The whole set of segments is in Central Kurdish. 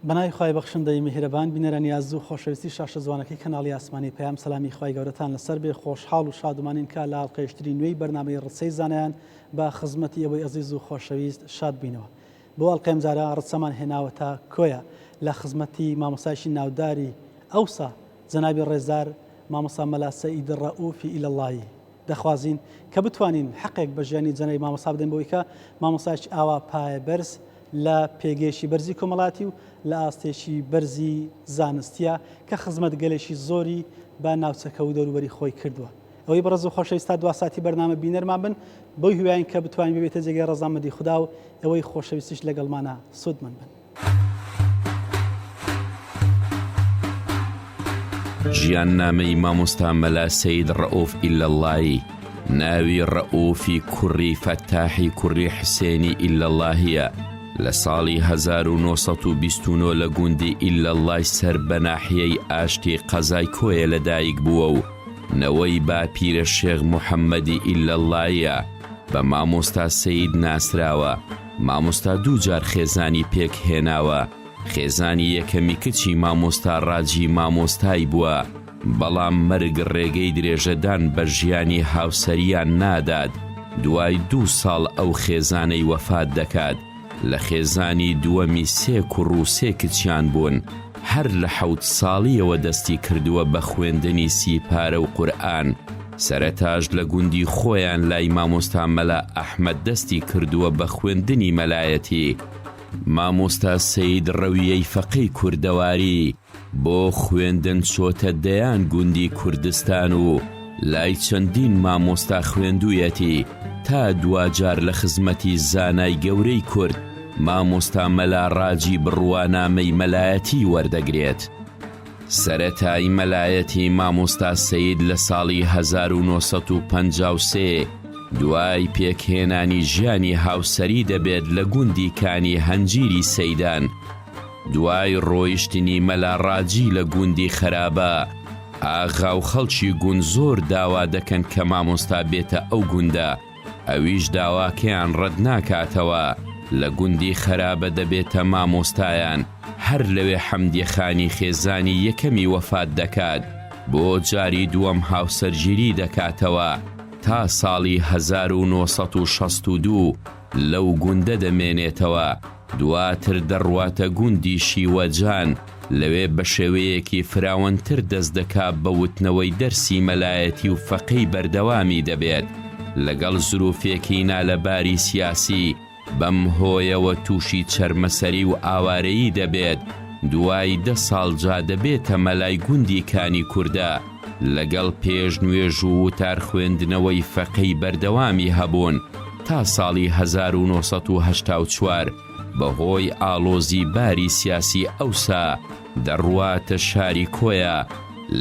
بەناوی خوای بەخشندەی میهرەبان بینەرە نیاز و خۆشەویستی شاشە جوانەکەی کەناڵی ئاسمانی پەیام سەلامی خوای گەورەتان لەسەر بێ. خۆشحاڵ و شادومانین کە لە ئاڵقەیشتری نوێی بەرنامەی ڕسەی زانایان بە خزمەتی ئەوەی عەزیز و خۆشەویست شاد بینەوە. بۆ ئەڵقەی جارە ڕسەمان هێناوە تا کۆیە لە خزمەتی مامۆستایشی ناوداری ئەوسا جەنابی ڕێزدار مامۆستا مەلا سەئید ڕەئوفی ئیلەڵڵاهی دەخوازین کە بتوانین حەقێک بە ژیانی جەنابی مامۆستا بدەین بۆی کە مامۆستایشی ئاوا پایە بەرز لە پێگەیشتی بەرزی کۆمەڵاتی و لە ئاستێکی بەرزی زانستیە کە خزمەت گەلێکی زۆری بە ناوچەکە و دەوروبەری خۆی کردووە. ئەوەی بەڕێز و خۆشەویستە دوا ساتی بەرنامە بینەرمان بن بۆی هیوایین کە بتوانین ببێتە جێگەی ڕەزامەندی خوددا و ئەوەی خۆشەویستیش لەگەڵمانە سودمەند بن. ژیان نامەی مامۆستا مەلا سەید ڕەئوف ئیلەڵڵاهی ناوی ڕەئوفی کوڕی فەتاحی کوڕی حسێنی ئیلەڵڵاهیە. لە ساڵی 1929 لە گوندی ئیلەڵڵای سەر بە ناحیەی ئاشتی قەزای کۆیە لەدایک بووە و نەوەی باپیرە شێخ موحەممەدی ئیلەڵڵایە بە مامۆستا سەید ناسراوە. مامۆستا دووجار خێزانی پێک هێناوە. خێزانی یەکەمی کچی مامۆستا ڕاجی مامۆستای بووە، بەڵام مەرگ ڕێگەی درێژەدان بە ژیانی هاوسەریان نادات. دوای 2 ساڵ ئەو خێزانەی وەفات دەکات. لە خێزانی دووەمی 3 کوڕ و 3 کچیان بوون. هەر لە 7 ساڵیەوە دەستی کردووە بە خوێندنی سیپارە و قورئان. سەرەتاش لە گوندی خۆیان لای مامۆستا مەلا ئەحمەد دەستی کردووە بە خوێندنی مەلایەتی. مامۆستا سەید ڕەویەی فەقی کوردەواری بۆ خوێندن چۆتە دەیان گوندی کوردستان و لای چەندین مامۆستا خوێندوویەتی تا دوجار لە خزمەتی زانای گەورەی کورد مامۆستا مەلا ڕاجی بڕوانامەی مەلایەتی وەردەگرێت. سەرەتای مەلایەتی مامۆستا سەید لە ساڵی 1953 دوای پێکهێنانی ژیانی هاوسەری دەبێت لە گوندی کانی هەنجیری سەیدان. دوای ڕۆیشتنی مەلا ڕاجی لە گوندی خەرابە، ئاغا و خەڵکی گوند زۆر داوا دەکەن کە مامۆستا بێتە ئەو گوندە. ئەویش داواکەیان ڕەت ناکاتەوە. لە گوندی خەرابە دەبێتە مامۆستایان. هەر لەوێ حەمدیەخانی خێزانی یەکەمی وەفات دەکات، بۆ جاری دووەم هاوسەرگیری دەکاتەوە تا ساڵی 1962 لەو گوندە دەمێنێتەوە. دواتر دەڕواتە گوندی شیوەجان، لەوێ بە شێوەیەکی فراوانتر دەست دەکات بە وتنەوەی دەرسی مەلایەتی و فەقەی بەردەوامی دەبێت. لەگەڵ زروفێکی نالەباری سیاسی بەم هۆیەوە تووشی چەرمەسەری و ئاوارەیی دەبێت. دوای 10 ساڵ جا دەبێتە مەلای گوندی کانی کووردە. لەگەڵ پێش نوێژ و وتار خوێندنەوەی فەقەی بەردەوامی هەبوون تا ساڵی 1984 بەهۆی ئاڵۆزی باری سیاسی ئەوسا دەڕواتە شاری کۆیە.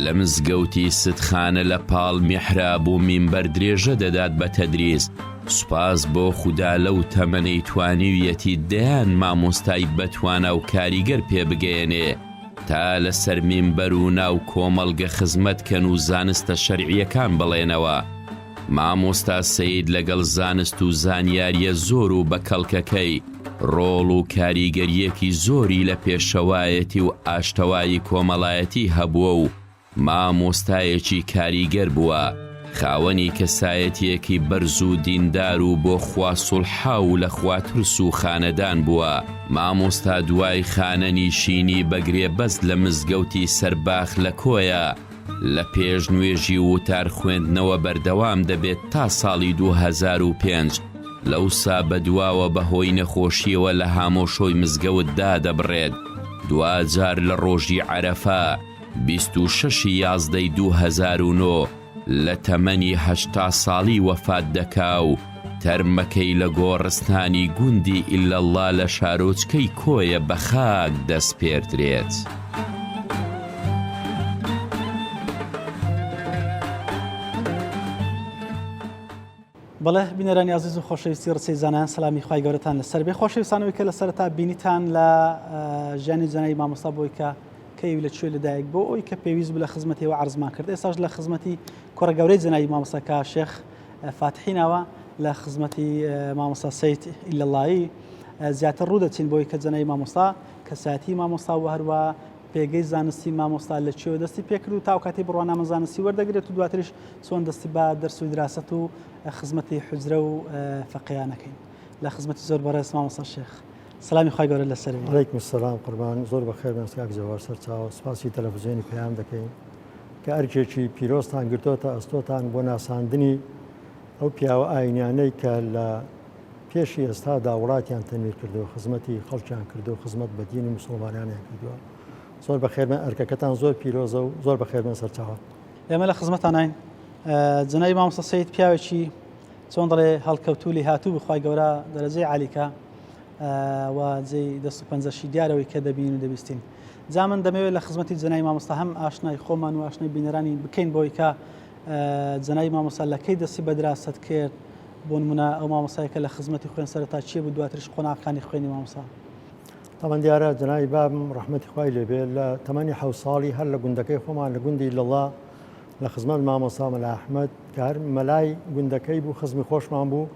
لە مزگەوتی ستخانە لە پاڵ میحراب و مینبەر درێژە دەدات بە تەدریس. سوپاس بۆ خودا لەو تەمەنەی توانیویەتی دەیان مامۆستای بەتوانە و کاریگەر پێ بگەێنێ تا لەسەر مینبەر و ناو کۆمەڵگە خزمەتکەن و زانستە شەرعیەکان بڵێنەوە. مامۆستا سەید لەگەڵ زانست و زانیاریە زۆر و بە کەڵکەکەی ڕۆڵ و کاریگەریەکی زۆری لە پێشەوایەتی و ئاشتەوایی کۆمەڵایەتی هەبووە و مامۆستایەکی کاریگەر بووە. خاوەنی کەسایەتیەکی بەرز و دیندار و بۆ خوا سوڵحا و لە خواترس و خانەدان بووە. مامۆستا دوای خانەنیشینی بەگرێ بەست لە مزگەوتی سەرباخ لە کۆیە. لە پێش نوێژی وتار خوێندنەوە بەردەوام دەبێت تا ساڵی 2005. لەوسا بەدواوە بەهۆی نەخۆشیەوە لە هامۆشۆی مزگەوتدا دەبڕێت. دوجار لە ڕۆژی عەرەفە 26 یازدەی 2009 لە تەمەنی 80 ساڵی وەفات دەکا و تەرمەکەی لە گۆڕستانی گوندی ئیلەڵڵا لە شارۆچکەی کۆیە بە خاک دەست پێردرێت. بەڵێ بینەرانی عەزیز و خۆشەویستی ڕسەی زانایان سەلامی خوای گەورەتان لەسەر بێ. خۆشەویستانەوەی کە لە سەرەتا بینیتان لە ژیانی جەنابی مامۆستا بۆی کە کەیوی لەکوێ لەدایک بۆ ئەوی کە پێویست بوو لە خزمەتیەوە عەرزمان کرد. ئێستاش لە خزمەتی کوڕە گەورەی جەنابی مامۆستاکە شێخ فاتحی ناوە لە خزمەتی مامۆستا سەید ئیلەڵڵاهی زیاتر ڕوو دەچین بۆی کە جەنابی مامۆستا کەساتی مامۆستا و هەروە پێگەی زانستی مامۆستا لە چێوە دەستی پێکرد و تاو کاتی بڕوانامە زانستی وەردەگرێت و دواتریش چۆن دەستی بە دەرس و دراست و خزمەتی حجرە و فەقیانەکەین لە خزمەتی زۆر بەڕێز مامۆستا شێخ. سلامی خی گەورە لەسەر. عەلەیکم سەلام قوربان، زۆر بەخێر بن سکاک جەوار سەرچاوە، سپاسی تەلەڤیزیۆنی پەیام دەکەین کە ئەرکێکی پیرۆستان گرتۆتە ئەستۆتان بۆ ناساندنی ئەو پیاوە ئاینیانەی کە لە پێشی ئێستادا وڵاتیان تەنویر کردو، خزمەتی خەڵکیان کردو، خزمەت بە دینی موسڵمانیان کردووە. زۆر بەخێر بن، ئەرکەکەتان زۆر پیرۆزە و زۆر بەخێر بن سەرچاوە. ئێمە لە خزمەتان نین. جەنابی مامۆستا سەید پیاوێکی چۆن دەڵێ هەڵکەوتولی هاتوو بخوای گەورە دەرەجەی عالیکە و جێی دەست و پەنجەشی دیارەوەی کە دەبین و دەبیستین. جا من دەمەوێت لە خزمەتی جەنابی مامۆستا هەم ئاشنای خۆمان و ئاشنای بینەرانی بکەین بۆی کە جەنابی مامۆستا لە کەی دەستی بە دراست کرد، بۆ نمونە ئەو مامۆستای کە لە خزمەتی خوێن سەرەتا چیە بوو، دواتریش قۆناغەکانی خوێنی مامۆستا. تەمەن دیارە جەنابی بابم ڕەحمەتی خوای لێبێ لە تەمەنی 7 ساڵی هەر لە گوندەکەی خۆمان لە گوندی لەڵا لە خزمەت مامۆستا مەلا ئەحمەد کە هەر مەلای گوندەکەی بوو، خزمی خۆشمان بوو،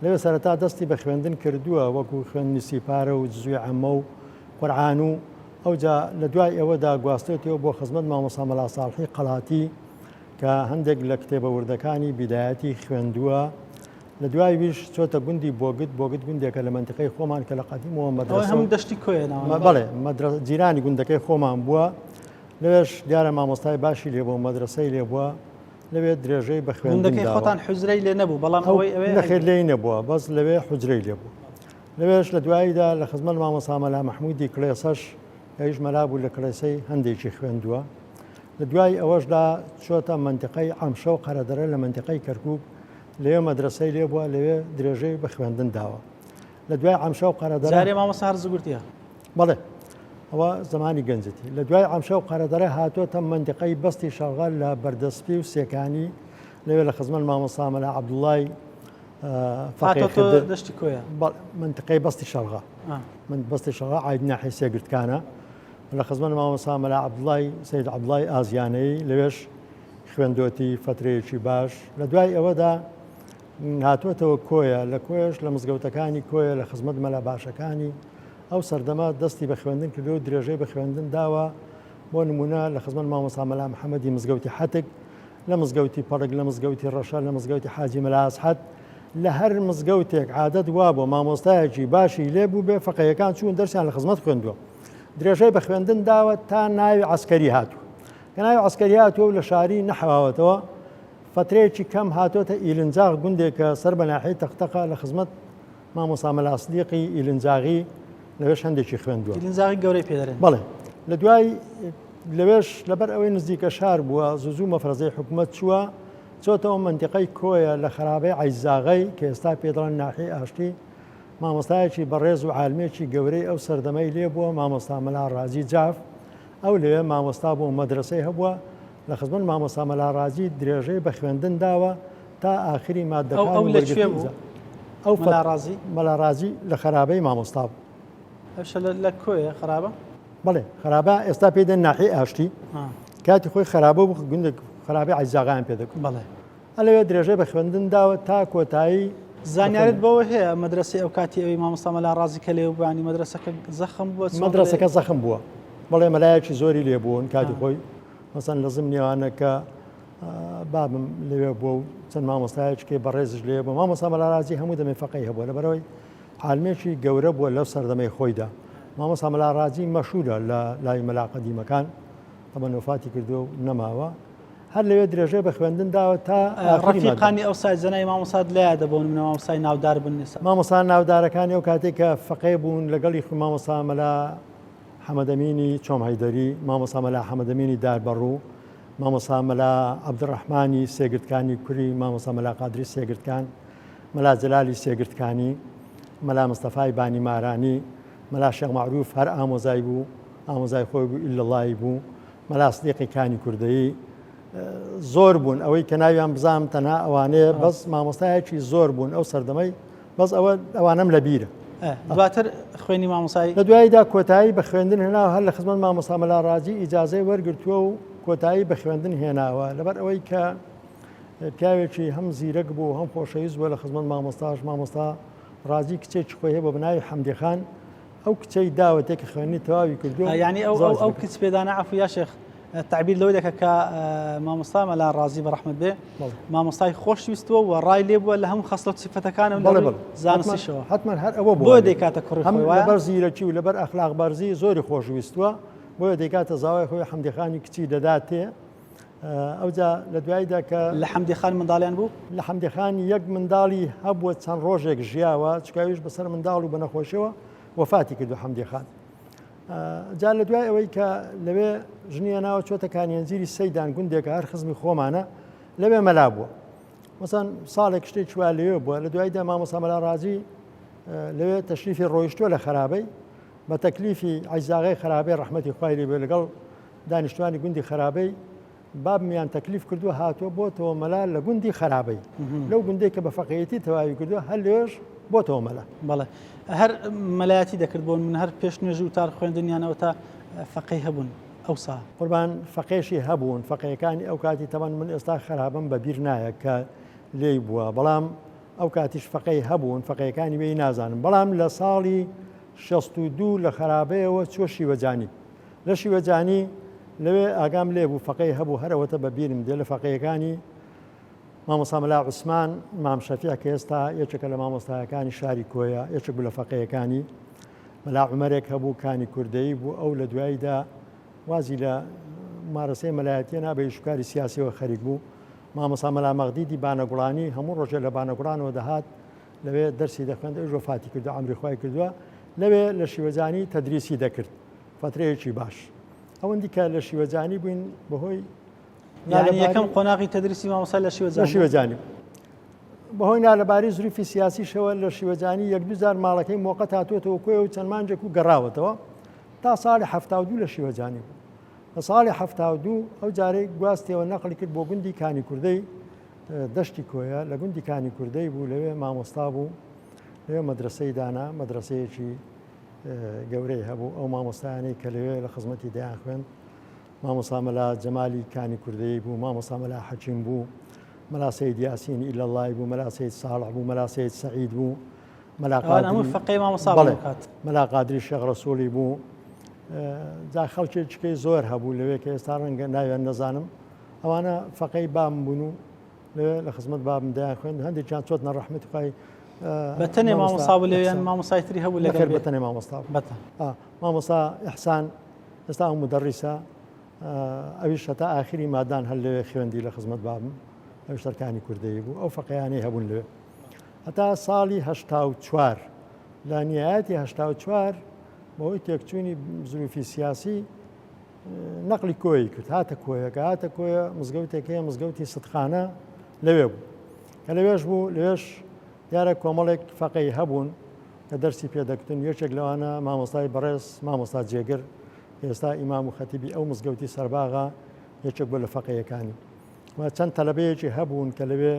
لەوێ سەرەتا دەستی بە خوێندن کردووە وەکو خوێندنی سیپارە و جزوی عەمە و قورعان و ئەوجا لە دوای ئەوەدا گواستێتەوە بۆ خزمەت مامۆستا مەلا ساڵحی قەڵاتی کە هەندێک لە کتێبە وردەکانی بیدایەتی خوێندووە. لە دوای ویش چۆتە گوندی بۆگت گوندێکە لە منتیقەی خۆمان کە لە قەدیمەوە مەدرسە هەموو دەشتی کۆیەنەوە. بەڵێ جیرانی گوندەکەی خۆمان بووە، لەوێش دیارە مامۆستای باشی لێ بوو، مەدرسەی لێ بووە، لەوێ درێژەی بە خوێندنەکەی خۆتان حوجرەی لێ نەبوو، بەڵام ئەوەی نەخێر لێی نەبووە، بەس لەوێ حوجرەی لێ بوو. لەوێش لە دواییدا لە خزمەت مامۆستا مەلا مەحموودی کڵێسەش هیچ مەلا بوو لە کڵێسەی هەندێکی خوێندووە. لە دوای ئەوەشدا چۆتە منتیقەی عەمشە و قەرەدەرە لە منتیقەی کەرکووک، لێوێ مەدرسەی لێ بووە، لەوێ درێژەی بە خوێندن داوە. لە دوای عەمشە و قەرەدەرە جارێ مامۆستا هەر زگورتیە. بەڵێ ئەوە زمانی گەنجەتی. لە دوای عەمشە و قەرەدەرە هاتوۆتە منتیقەی بەستی شەغال لە بەردەسپی و سێکانی، لەوێ لە خزمەت مامۆستا مەلا عەبدوڵڵای دەشتی کۆیە منتیقەی بەستی شەڵغا، من بەستی شەڵغا عاید ناحیە سێگرتکانە، لە خزمەت مامۆستا مەلا عەبدوڵڵای سەید عەبدوڵڵای ئازیانەی لەوێش خوێندۆتی فترەیەکی باش. لە دوای ئەوەدا هاتوۆتەوە کۆیە، لە کۆیش لە مزگەوتەکانی کۆیە لە خزمەت مەلا باشەکانی ئەو سەردەما دەستی بە خوێندن کردو و درێژەی بە خوێندن داوە. بۆ نمونە لە خزمەت مامۆستا مەلا محەممەدی مزگەوتی حەتک، لە مزگەوتی پەڕک، لە مزگەوتی ڕەشە، لە مزگەوتی حاجی مەلا ئەسحەد، لە هەر مزگەوتێک عادەت وا بۆ مامۆستایەکی باشی لێ بوو بێ، فەقیەکان چوون دەرسیان لە خزمەت خوێندووە، درێژەی بە خوێندن داوە تا ناوی عەسکەری هاتووە. کە ناوی عەسکەری هاتووە و لە شاری نەحەواوەتەوە، فترەیەکی کەم هاتوۆتە ئیلنجاغ گوندێکە سەر بە ناحیەی تەختەقە لە خزمەت مامۆستا مەلا سدیقی ئیلنجاغی، لەوێش هەندێکی خوێندووە. ئیلنجاغی گەورەی پێدەرێن. بەڵێ لە دوای لەوێش لەبەر ئەوەی نزیکە شار بووە، زوو مەفرەزەی حکوومەت چووە، چۆتەوە منتیقەی کۆیە لە خراپەی عەیزاغەی کە ئێستا پێدەڵێن ناحیەی ئاشتی. مامۆستایەکی بەڕێز و عالمێکی گەورەی ئەو سەردەمەی لێ بووە، مامۆستا مەلا ڕازی جاف، ئەو لێوێ مامۆستا بوو، مەدرسەی هەبووە. لە خزمەت مامۆستا مەلا ڕازی درێژەی بە خوێندن داوە تا ئاخری مادەکان. ئەو لەکوێ بوو؟ ئەو مەلا ڕازی لە خراپەی مامۆستا بوو. ئەوشە لە کۆیە خراپە؟ بەڵێ خراپە ئێستا پێدەن ناحیەی ئاشتی، کاتی خۆی خراپە بوو، گوندێک خراپەی عەیزاغیان پێدەکەن. بەڵێ ئەلەوێ درێژەی بە خوێندن داوە تا کۆتایی. زانیارت بەوە هەیە مەدرسەی ئەو کاتی ئەوی مامۆستا مەلا ڕازی کە لێ بووانی مەدرسەکە زەخم بووە؟ مەدرسەکە زەخم بووە، بەڵێ مەلایەکی زۆری لێ بوون کاتی خۆی، مەسەن لە زمنیوانە کە بابم لەوێ بووە و چەند مامۆستایەکی بەڕێزش لێ بوو. مامۆستا مەلا ڕازی هەموو دەمێ فەقیه هەبووە، لەبەرەوەی عالمێکی گەورە بووە لەو سەردەمەی خۆیدا. مامۆستا مەلا ڕازی مەشهورە لە لای مەلا قەدیمەکان، تەمەن وفاتی کردو و نەماوە، هەر لەوێ درێژەی بە خوێندن داوە تا ڕەفیقانی ئەو سای جەنابی مامۆستات لایە دەبوون، منە مامۆستای ناودار بن نیسا. مامۆستا ناودارەکانی ئەو کاتێک کە فەقێ بوون لەگەڵی مامۆستا مەلا حەمەدەمینی چۆم هەیدەری، مامۆستا مەلا حەمەدەمینی داربەڕوو، مامۆستا مەلا عەبدوڕەحمانی سێگرتکانی کوری، مامۆستا مەلا قادری سێگرتکان، مەلا جەلالی سێگرتکانی، مەلا مستەفای بانی مارانی، مەلا شێخ معروف هەر ئامۆزای بوو، ئامۆزای خۆی بوو، ئیلڵڵای بوو، مەلا سدیقی کانی کوردەیی، زۆر بوون. ئەوەی کە ناویان بزانم تەنها ئەوانەیە، بەس مامۆستایەکی زۆر بوون ئەو سەردەمەی، بەس ئەوانەم لە بیرە. دواتر خوێنی مامۆستای لە دواییدا کۆتایی بە خوێندن هێناوە، هەر لە خزمەت مامۆستا مەلا ڕازی ئیجازەی وەرگرتووە و کۆتایی بە خوێندن هێناوە، لەبەر ئەوەی کە پیاوێکی هەم زیرەک بوو هەم خۆشەویست بووە لە خزمەت مامۆستاش. مامۆستا ڕازی کچێکی خۆی هەیە بۆ بناوی حەمدی خان، ئەو کچەی داوەتێکی خوێنی تەواوی کردو يعني او کچ پێدانە عفو یا شێخ تعبیر لەوەی دەکە کە مامۆستا مەلا ڕازی بە ڕەحمەت بێ مامۆستای خۆشویستوە و ڕای لێ بووە لە هەموو خەسڵەت سیفەتەکانە زانستیشەوە حتمما هەر ئەوە بۆ دەیکاتە کوڕی هەم لەبەر زیرەکی و لەبەر ئەخلاق بەرزی زۆری خۆشویستووە بۆیە دەیکاتە زاوای خۆی حەمدیخانی کچی دەدات تێ ئەوجا لە دواییدا کە لە حەمدیخان منداڵیان بوو لە حەمدیخانی یەک منداڵی هەبووە چەند ڕۆژێک ژیاوە چکاویش بەسەر منداڵ و بە نەخۆشیەوە وەفاتی کردو حەمدیخان جا لە دوای ئەوەی کە لەوێ ژنیە ناوە چۆتە کانیەنجیری سەیدان گوندێکە هەر خزمی خۆمانە لەوێ مەلا بووە مەسەن ساڵێک شتێک چوا لەوێ بووە لە دوایدا مامۆستا مەلا ڕازی لەوێ تەشریفی ڕۆیشتووە لە خراپەی بە تەکلیفی عیزاغی خراپەی ڕەحمەتی خوای لێ بێ لەگەڵ دانیشتوانی گوندی خراپەی بابمیان تەکلیف کردووە هاتووە بۆتەوە مەلا لە گوندی خراپەی لەو گوندێک کە بە فەقێتی تەواوی کردووە هەر لێش بۆتەوە مەلا بەڵێ هەر مەلایەتی دەکرد بۆن من هەر پێش نوێژ و تار خوێندنیانەوە تا فەقەی هەبوون ئەوسا قوربان فەقێشی هەبوون فەقەیەکانی ئەو کاتی تەمان من ئێستا خراپم بە بیر نایە کە لێی بووە بەڵام ئەو کاتیش فەقەی هەبوون فەقەیەکانی وێی نازانم بەڵام لە ساڵی 62 لە خراپەیەوە چوە شیوەجانی لە شیوەجانی لەوێ ئاگام لێ بوو فەقەی هەبوو هەرەوەتە بە بیرم دێ لە فەقەیەکانی مامۆستا مەلا عوسمان مام شەفیع کە ئێستا یەکێکە لە مامۆستایەکانی شاری کۆیە یەکێک بوو لە فەقەیەکانی مەلا عومەرێک هەبوو کانی کوردەیی بوو ئەو لە دواییدا وازی لە مارەسەی مەلایەتیە نابێ شکاری سیاسیەوە خەریک بوو مامۆستا مەلا مەغدیدی بانەگوڵانی هەموو ڕۆژێ لە بانەگوڵانەوە دەهات لەوێ دەرسی دەخوێند ئەوش وەفاتی کردو عەمری خوای کردووە لەوێ لە شیوەجانی تەدریسی دەکرد فترەیەکی باش ئەوەندی کە لە شیوەجانی بووین بەهۆی یەکەم قۆناغی تەدریسی مامۆستا لە شیوەجانی بەهۆی نالەباری زروفی سیاسیشەوە لە شیوەجانی 1-2 ماڵەکەی موقەت هاتوۆتەوە کۆی و چەند مانجێک و گەڕاوەتەوە تا ساڵی 72 لە شیوەجانی بوو لە ساڵی 72 ئەو جارەی گواستیەوە نەقلی کرد بۆ گوندی کانی کوردەی دەشتی کۆیە لە گوندی کانی کوردەی بوو لەوێ مامۆستا بوو لەوێ مەدرسەی دانا مەدرسەیەکی گەورەی هەبوو ئەو مامۆستایانەی کە لەوێ لە خزمەتی دەیان خوێن مامۆستا مەلا جەمالی کانی کوردەی بوو مامۆستا مەلا حەکیم بوو مەلا سەید یاسین ئیلەڵڵای بوو مەلا سەید ساڵح بوو مەلا سەید سەعید بوو مەلا قادری شێخ ڕەسوولی بوو جا خەڵکێکیکەی زۆر هەبوو لەوێ کە ئێستا ڕەنگە ناویان نەزانم ئەوانە فەقەی بام بوون و لەوێ لە خزمەت بابم دایان خوێن هەندێکیان چۆتنە ڕەحمەتی خوای بەتەنێ مامۆستا بوو لەوێیان مامۆستای تری هەبوو لەگەڵ بەتەنێ مامۆستا مامۆستا ئیحسان ئێستا ئەو مدەڕیسە ئەویش هەتا ئاخری مادان هەر لەوێ خوێندی لە خزمەت بابم ئەوش سەرکانی کوردەی بوو ئەو فەقەیانەی هەبوون لەوێ هەتا ساڵی 84 لە نیایەتی 84 بەهۆی تێکچوونی زروفی سیاسی نەقلی کۆی کرد هاتە کۆیەکە هاتە کۆیە مزگەوتێکەیە مزگەوتی ستخانە لەوێ بوو کە لەوێش بوو لەوێش دیارە کۆمەڵێک فەقەی هەبوون کە دەرسی پێدەکتن یەکێک لەوانە مامۆستای بەڕێز مامۆستا جێگر ئێستا ئیمام و خەتیبی ئەو مزگەوتی سەرباغا یەکێک بوو لە فەقەیەکانی چەند تەلەبەیەکی هەبوون کە لەوێ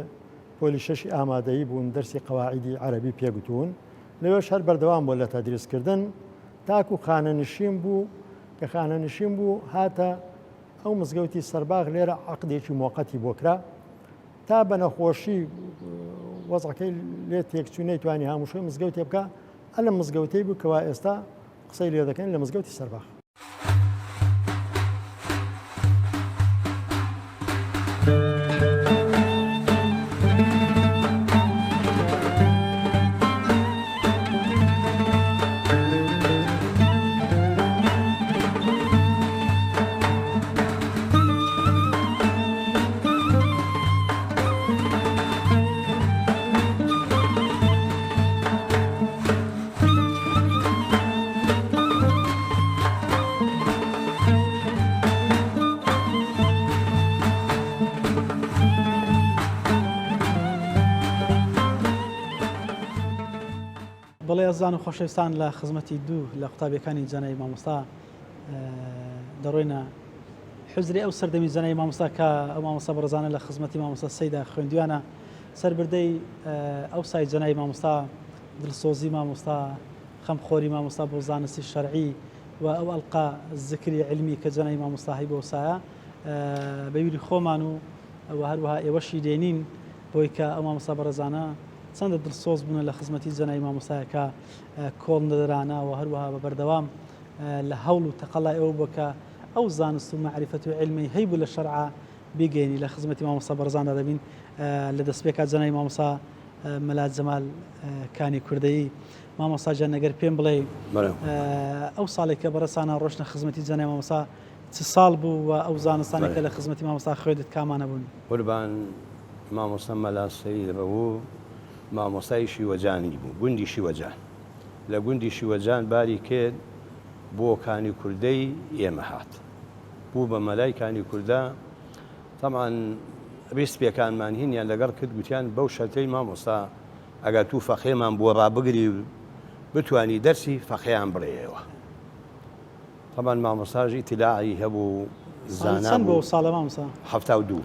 پۆلی شەشی ئامادەیی بوون دەرسی قەواعیدی عەرەبی پێگوتوون لەوێش هەر بەردەوام بوو لە تەدریسکردن تاکو خانەنشین بوو کە خانەنشین بوو هاتە ئەو مزگەوتی سەرباغ لێرە عەقدێکی موقەتی بۆ کرا تا بە نەخۆشی وەزعەکەی لێ تێکچوونەی توانی هاموشەی مزگەوتێ بکە ئەلە مزگەوتەی بوو کەوا ئێستا قسەی لێ دەکەن لە مزگەوتی سەرباغ بەڵێ ئەزان و خۆشەویستان لە خزمەتی دوو لە قوتابیەکانی جەنای مامۆستا دەڕۆینە حوزری ئەو سەردەمی جەنای مامۆستا کە ئەو مامۆستا بەڕێزانە لە خزمەتی مامۆستا سەیدا خوێندویانە سەربردەی ئەو سای جەنای مامۆستا دڵسۆزی مامۆستا خەمخۆری مامۆستا بۆ زانستی شەرعی و ئەو ئەڵقا زکری علمی کە جەنای مامۆستا هەی بۆ سایە بەویری خۆمان و هەروەها ئێوەشی دێنین بۆی کە ئەو مامۆستا بەڕێزانە چەندە دڵسۆز بوون لە خزمەتی زەنای مامۆستایەکە کۆڵ نەدەرانەوە هەروەها بە بەردەوام لە هەوڵ و تەقەڵای ئەوە بکە ئەو زانست و معریفەت و علمی هەیبوو لە شەرعا بیگەینی لە خزمەتی مامۆستا بەڕزاندا دەبین لە دەستپێکات زەنای مامۆستا مەلات جەمال کانی کوردەیی مامۆستا جان نەگەر پێم بڵێ ئەو ساڵێک کە بەڕێسانە ڕۆشنە خزمەتی زەنای مامۆستا چ ساڵ بوو و ئەو زانستانی کە لە خزمەتی مامۆستا خوێدت کامانە بوون؟ قوربان مامۆستا مەلات سەید ڕەووو مامۆستای شیوەجانی بوو، گوندی شیوەجان. لە گوندی شیوەجان باری کرد بۆ کانی کوردەی ئێمە هات، بوو بە مەلای کانی کووردە. تەمان ڕیسپێکانمان هینیان لەگەڵ کرد، گوتیان بەو شەرتەی مامۆستا ئەگەر تو فەقێمان بۆ ڕابگری و بتوانی دەرسی فەقێیان بڕێەوە. تەمان مامۆستاژ ئیتیلاعی هەبوو، زانام بۆ ساڵە مامۆستا 72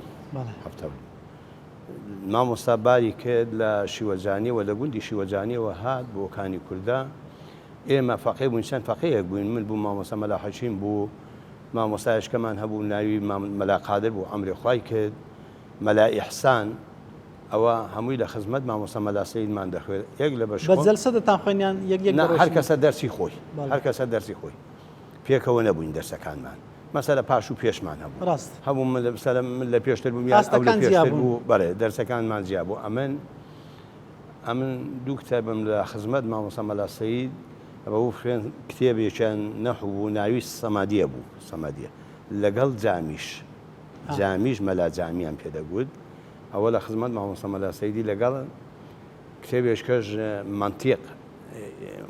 مامۆستا باری کرد لە شیوەجانیەوە لە گوندی شیوەجانیەوە هات بۆ کانی کووردە. ئێمە فەقێ بووین، چەند فەقەیەک بووین، من بوو مامۆستا مەلا حەکیم بوو، مامۆستایشکەمان هەبوو ناوی مەلا قادر بوو ئەمری خوای کرد، مەلا ئیحسان، ئەوە هەمووی لە خزمەت مامۆستا مەلا سەیدمان دەخوێت. یەک لە بەش بە جەلسە دەتان خوێنیان هەر کەسە دەرسی خۆی، هەر کەسە دەرسی خۆی پێکەوە نەبووین دەرسەکانمان. مەسەلە پاش و پێشمان هەبوو، ڕاست هەبوو من لە پێشتر بووم یان ئەو لە پێشتر بوو، بەڵێ دەرسەکانمان زیاد بوو. ئەمن دوو کتێبم لە خزمەت مامۆستا مەلا سەید ڕەووو خوێن، کتێبێکیان نەحوو بوو، ناوی سەمادیە بوو، سەمادیە لەگەڵ جامیش مەلا جامیان پێدەگوت. ئەوە لە خزمەت مامۆستا مەلا سەیدی لەگەڵ کتێبێشکەش منتیق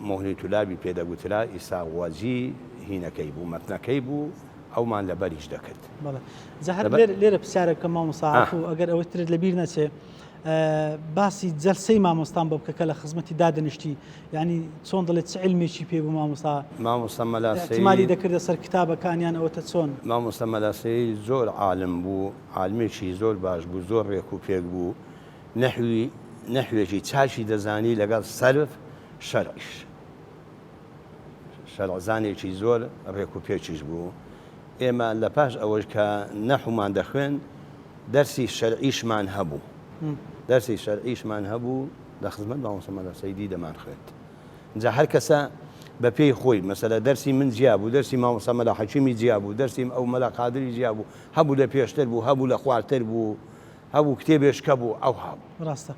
مۆهنی تولابی پێدەگوترا، ئیساغواجی هینەکەی بوو، مەتنەکەی بوو، ئەومان لە بەریش دەکرد. زەهەر لێرە پرسیارێکە مامۆستا عەفو ئەگەر ئەوەی ترت لەبیر نەچێ باسی جەلسەی مامۆستان بۆ بکە کە لە خزمەتی دادەنیشتی، یعنی چۆن دەڵێت چ علمێکی پێ بوو مامۆستا مەلا سەید احتیمالی دەکردە سەر کتابەکانیان ئەوەتە چۆن؟ مامۆستا مەلا سەید زۆر عالم بوو، عالمێکی زۆر باش بوو، زۆر ڕێک و پێک بوو، نەحوێکی چاشی دەزانی لەگەڵ سەرف شەرعیش، شەرعزانێکی زۆر ڕێک و پێکیش بوو. ئێمە لە پاش ئەوەش کە نەحومان دەخوێن دەرسی شەرعیشمان هەبوو، دەرسی شەرعیشمان هەبوو، لە خزمەت مامۆستا مەلا سەیدی دەمان خوێند. اینجا هەر کەسە بە پێی خۆی، مەسەلە دەرسی من جیا بوو، دەرسی مامۆستا مەلا حەکیمی جیا بوو، دەرسی ئەو مەلا قادری جیا بوو، هەبوو لە پێشتر بوو، هەبوو لە خوارتر بوو، هەبوو کتێبێشکە بوو، ئەو هەبوو. ڕاستە.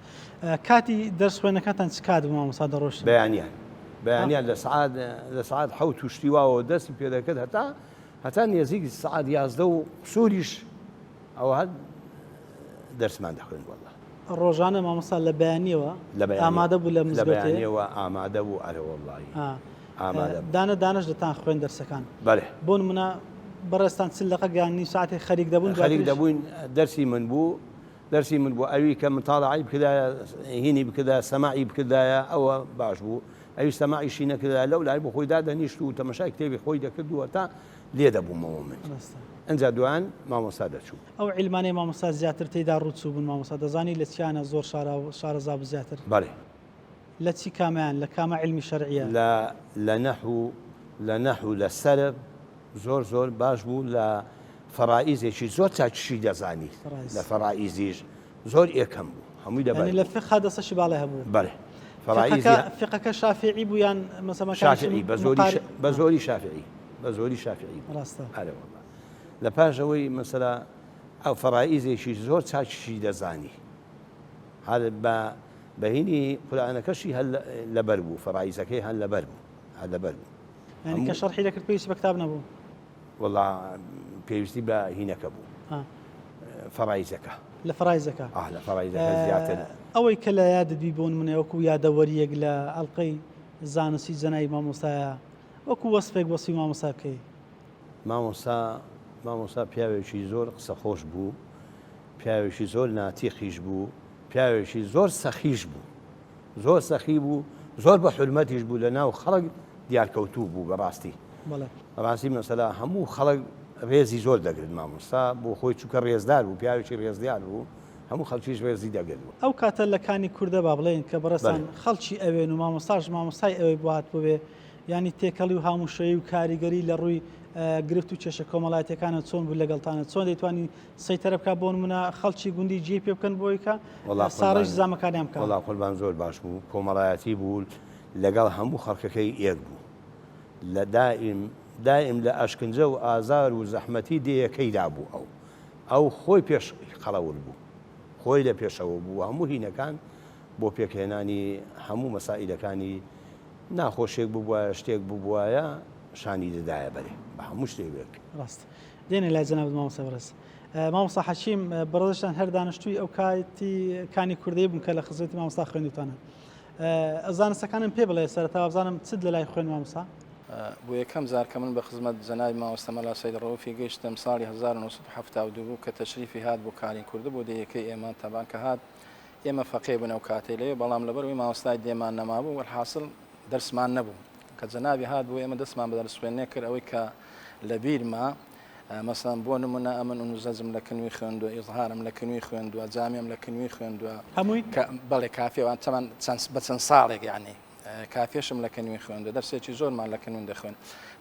کاتی دەرس خوێنەکەتان چ کات بوو مامۆستا دەڕۆشت؟ بەیانیان لە سعات حەوت و شتیواوە دەستی پێ دەکرد، هەتا نێزیکی سعات 11 و سووریش ئەوە هەر دەرسمان دەخوێن. وەڵڵا ڕۆژانە مامۆستا لە بەیانیەوە ئامادە بوو لە مزگەوتەوە ئامادە بوو. ئەرە وەڵڵی دانە دانش دەتان خوێن دەرسەکان. بەڵێ بۆ نمونە بەڕێستان چلەقە گیانی ساعتی خەریک دەبوون دەرسی من بوو ئەوی کە متاڵعی بکردایە، هینی بکردایە، سەماعی بکردایە، ئەوە باش بوو. ئەوی سەماعیشی نەکردایە لەو لای بۆ خۆی دادەنیشت و تەمەشای کتێبی خۆی دەکردووە تا لێ دەبوومەوە من. ئەنجا دوان مامۆستا دەچوو. ئەو عیلمانەی مامۆستا زیاتر تێیدا ڕووچوو بوون مامۆستا دەزانی لە چیانە زۆر شارەزا بوو زیاتر؟ بەڵێ. لە چی کامیان؟ لە کامە علمی شەرعیە؟ لە نەحو لە سەرف زۆر باش بوو، لە فەرائیزێکی زۆر چاکیشی دەزانی، لە فەرائیزیش زۆر ئێکەم بوو، هەمووی دەبێت لە فقه دەستەشی باڵێ هەبوو. بەڵێ. فقەکە شافعی بوو یان مەسەڵەن شافعی، بە زۆری شافعی، بە زۆری شافعی. ڕاستە. لە پاشەوەی مەسەلا ئەو فەرائیزێکی زۆر چاکیشی دەزانی، هەر بەهینی قورئانەکەشی هەر لەبەر بوو، فەرائیزەکەی هەر لەبەر بوو. یعنی کە شەرحی دەکرد پێویستی بە کتاب نەبوو؟ وەڵڵا پێویستی بە هینەکە بوو، فەرائیزەکە. لە فەرائیزەکە لە فەرائیزەکە زیاتر. ئەوەی کە لە یادت بوون منێ وەکو یادەوەریەک لە ئەڵقەی زانستی جەنای مامۆستایە، وەکو وەسفێک وەسی مامۆستا بکەی. مامۆستا پیاوێکی زۆر قسەخۆش بوو، پیاوێکی زۆر ناتیقیش بوو، پیاوێکی زۆر سەخیش بوو، زۆر سەخی بوو، زۆر بە حورمەتیش بوو، لە ناو خەڵک دیارکەوتوو بوو. بەڕاستی ڕاستی مەسەلا هەموو خەڵک ڕێزی زۆر دەگرت مامۆستا، بۆ خۆی چووکە ڕێزدار بوو، پیاوێکی ڕێزدار بوو، هەموو خەڵکیش ڕێزی دەگرت. ئەو کاتە لە کانی کووردە با بڵێن کە بەڕێستان خەڵکی ئەوێن و مامۆستاش مامۆستای ئەوەی بوات بوێ، ینی تێکەڵی و هاموشەیی و کاریگەری لە ڕووی گرفت و کێشە کۆمەڵایەتەکانە چۆن بوو لەگەڵتانە چۆن دەیتوانی سەیتەرە بکات بۆ نمونە خەڵکی گوندی جێ پێ بکەن بۆی کە ساڕژ زامەکانیان بکات. وەڵا قوربان زۆر باش بوو کۆمەڵایەتی بوو لەگەڵ هەموو خەڵکەکەی یەک بوو لە دائم لە ئەشکنجە و ئازار و زەحمەتی دەیەکەیدا بوو ئەو خۆی پێش خەڵەور بوو خۆی لە پێشەوە بوو هەموو هینەکان بۆ پێکهێنانی هەموو مەسائلەکانی ناخۆشێک بووە شتێک بووایە شانی دەدایە بەرێ بە هەموو شتێک ڕاست دێنێ لای جەناب مامۆستا بەڕێز مامۆستا حەکیم بەڕێزتان هەر دانیشتووی ئەو کاتی کانی کوردی بوون کە لە خزمەتی مامۆستا خوێندوتانە زانستەکانم پێ بڵێ سەرەتاوە بزانم چت لە لای خوێن مامۆستا بۆ یەکەم زار کە من بە خزمەت جەنابی مامۆستا مەلا سەید ڕەوفی گەیشتم ساڵی 1972 بوو کە تەشریفی هات بۆ کاری کوردی بۆ دەیەکەی ئێمە تەبان کە هات ئێمە فەقێ بوون ئەو کاتێ لێ بەڵام لەبەرەوەی مامۆستای دێمان نەمابوو وەرحاصل دەرسمان نەبوو کە جەنابی هات بۆ ئێمە دەستمان بە دەرس خوێندنێ کرد ئەوەی کە لە بیرما مەسەڵەن بۆ نمونە ئەمن ئونوزەزم لە کنوی خوێندووە ئیزهارم لە کنوی خوێندووە جامیم لە کنوی خوێندووە هەمووی بەڵێ کافێوان تەمان بە چەند ساڵێک یعنی کافێشم لە کنوی خوێندووە دەرسێکی زۆرمان لە کنون دەخوێن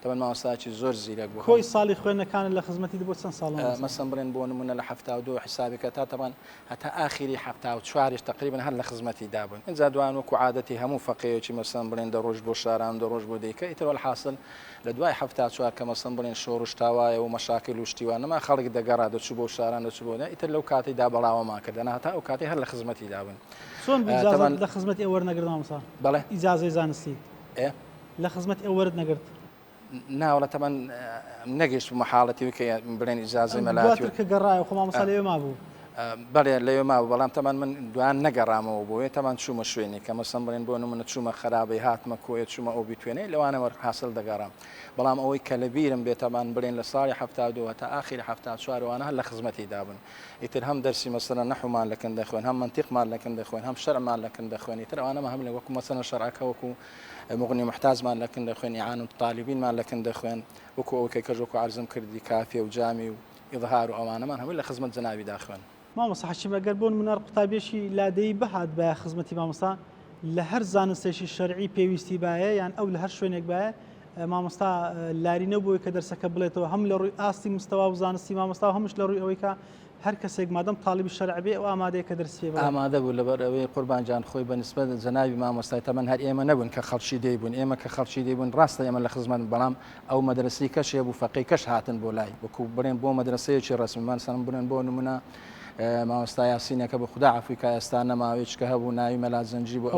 تەمەن مامۆستایەکی زۆر زیرەک بوو خۆی ساڵی خوێندنەکانت لە خزمەتی بۆ چەند ساڵ مەسەڵەن بڵێن بۆ نمونە لە 72 حسابێکە تا تەمان هەتا ئاخری 74 تقریبا هەر لە خزمەتی دابوون اینجا دوان وەکو عادەتی هەموو فەقێیەکی مەسەڵەن بڵێن دەڕۆژ بۆ شاران دەڕۆژ بۆ دیکە ئیتر وەرحاصل لە دوای 74 کە مەسەڵەن بڵێن شۆڕ شتاوایە و مەشاکل و شتیوان نەما خەڵک دەگەڕا دەچوو بۆ شاران دەچوو بۆ ئیتر لەو کاتێکدا بەڵاوەمان کردن هەتا ئەو کاتی هەر لە خزمەتی دابوون چۆن لە خزمەتی ئێوە وەرنەگرت مامۆستا بەڵێ ئیجازەی زانستی لە خزمەت ئێوە وەرت نەگرت ناوەڵە تەمەن نەگەیشت بمە حاڵەتی کە بڵێن ئیجازەی مەلاتی کە گەڕایە خۆ مامۆستا لەوێ مابوو بەڵێ لەوێ ماوە بەڵام تەمان من دوان نەگەڕامەوە بۆیە تەمان چوومە شوێنی کە مەسەڵەن بڵێن بۆ نمونە چوومە خراپەی هاتمە کۆیە چوومە ئەو بیتوێنەی لەوانە وەرحاصل دەگەڕام بەڵام ئەوەی کە لە بیرم بێت تەمان بڵێن لە ساڵی 72 تا ئاخری 74 وانە هەر لە خزمەتی دابن ئیتر هەم دەرسی مەسەڵەن نەحومان لەکن دەخوێن هەم منتیقمان لەکن دەخوێن هەم شەرعمان لەکن دەخوێن ئیتر ئەوانەمە هەم لە وەکو مەسەڵەن شەرعەکە وەکو مغنی محتاجمان لەکن دەخوێن ئیعان طالبینمان لەکن دەخوێن وەکو ئەوکەی کەژ وەکو عەرزم کردی کافێ و جامی و ئیظهار و ئەوانەمان هەمووی لە خزمەت جەنابی داخوێن مامۆستا حەکیم ئەگەر بۆ نمونە قوتابیێکی لادەی بەهات بە خزمەتی مامۆستا لە هەر زانستێکی شەرعی پێویستی باە یان ئەو لە هەر شوێنێک باە مامۆستا لاری نەبووی کە دەرسەکە بڵێتەوە هەم لە ڕووی ئاستی مستەوا و زانستی مامۆستا و هەمش لە ڕووی ئەوەی کە هەر کەسێک مادەم تاڵیبی شەرع بێ ئەو ئامادەیە کە دەرس پێ ئامادە بوو لەبەر ئەوەی قوربانجان خۆی بەنسبەت جەنابی مامۆستای تەمەن هەر ئێمە نەبوون کە خەڵکی دەیبوون ئێمە کە خەڵکی دەیبوون ڕاستە ئێمە لە خزمەت بەڵام ئەو مەدرسەی کەشێ بوو فەقی کەش هاتن بۆ لای وەکو بڵێن بۆ مەدرسەیەکی ڕسمیمان سەرم بڵێن بۆ نمونە مامۆستا یاسینەکە بە خوددا عەفوی ئێستا نەماوێت کە هەبوو ناوی مەلا زەنجی بوو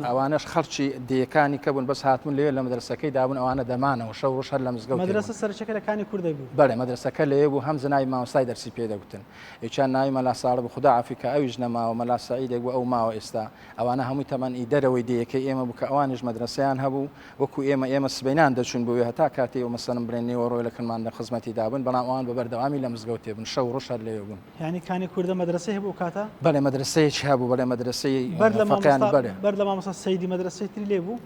ئەوانەش خەڵکی دیەکانی کە بوون بەس هاتمون لێ لە مەدرسەکەی دابوون ئەوانە دەمانەوە شەو ڕۆژ هەر لە مزگەوت مەدرسە سەرچەکە لەکانی کوردی بوو بەڵێ مەدرسەکە لێ بوو هەم جەنابی مامۆستای دەرسی پێدەگوتن یەکیان ناوی مەلا ساڵح بە خوددا عەفوی ئەویش نەماوە مەلا سەعیدێک بوو ئەو ماوە ئێستا ئەوانە هەمووی تەمەن ئیدەرەوەی دیەکەی ئێمە بوو کە ئەوانش مەدرسەیان هەبوو وەکو ئێمە سبەینان دەچوون بۆ هەتا کاتێ و مەسەڵەن بڵێن نێوە ڕۆی لەکەمان لە خزمەتی دابوون بەڵام ئەوان بە بەردەوامی لە مزگەوت بوون شەو ڕۆژ هەر لێ بوون یعنی کانی کوردە مەدرسەی هەبوو کاتە بەڵێ مەدرسەیەکی هەبوو بەڵێ مەدرسەی فەقیانی بەر لە مامۆستا سەیدی مەدرسەی تری لێ بوو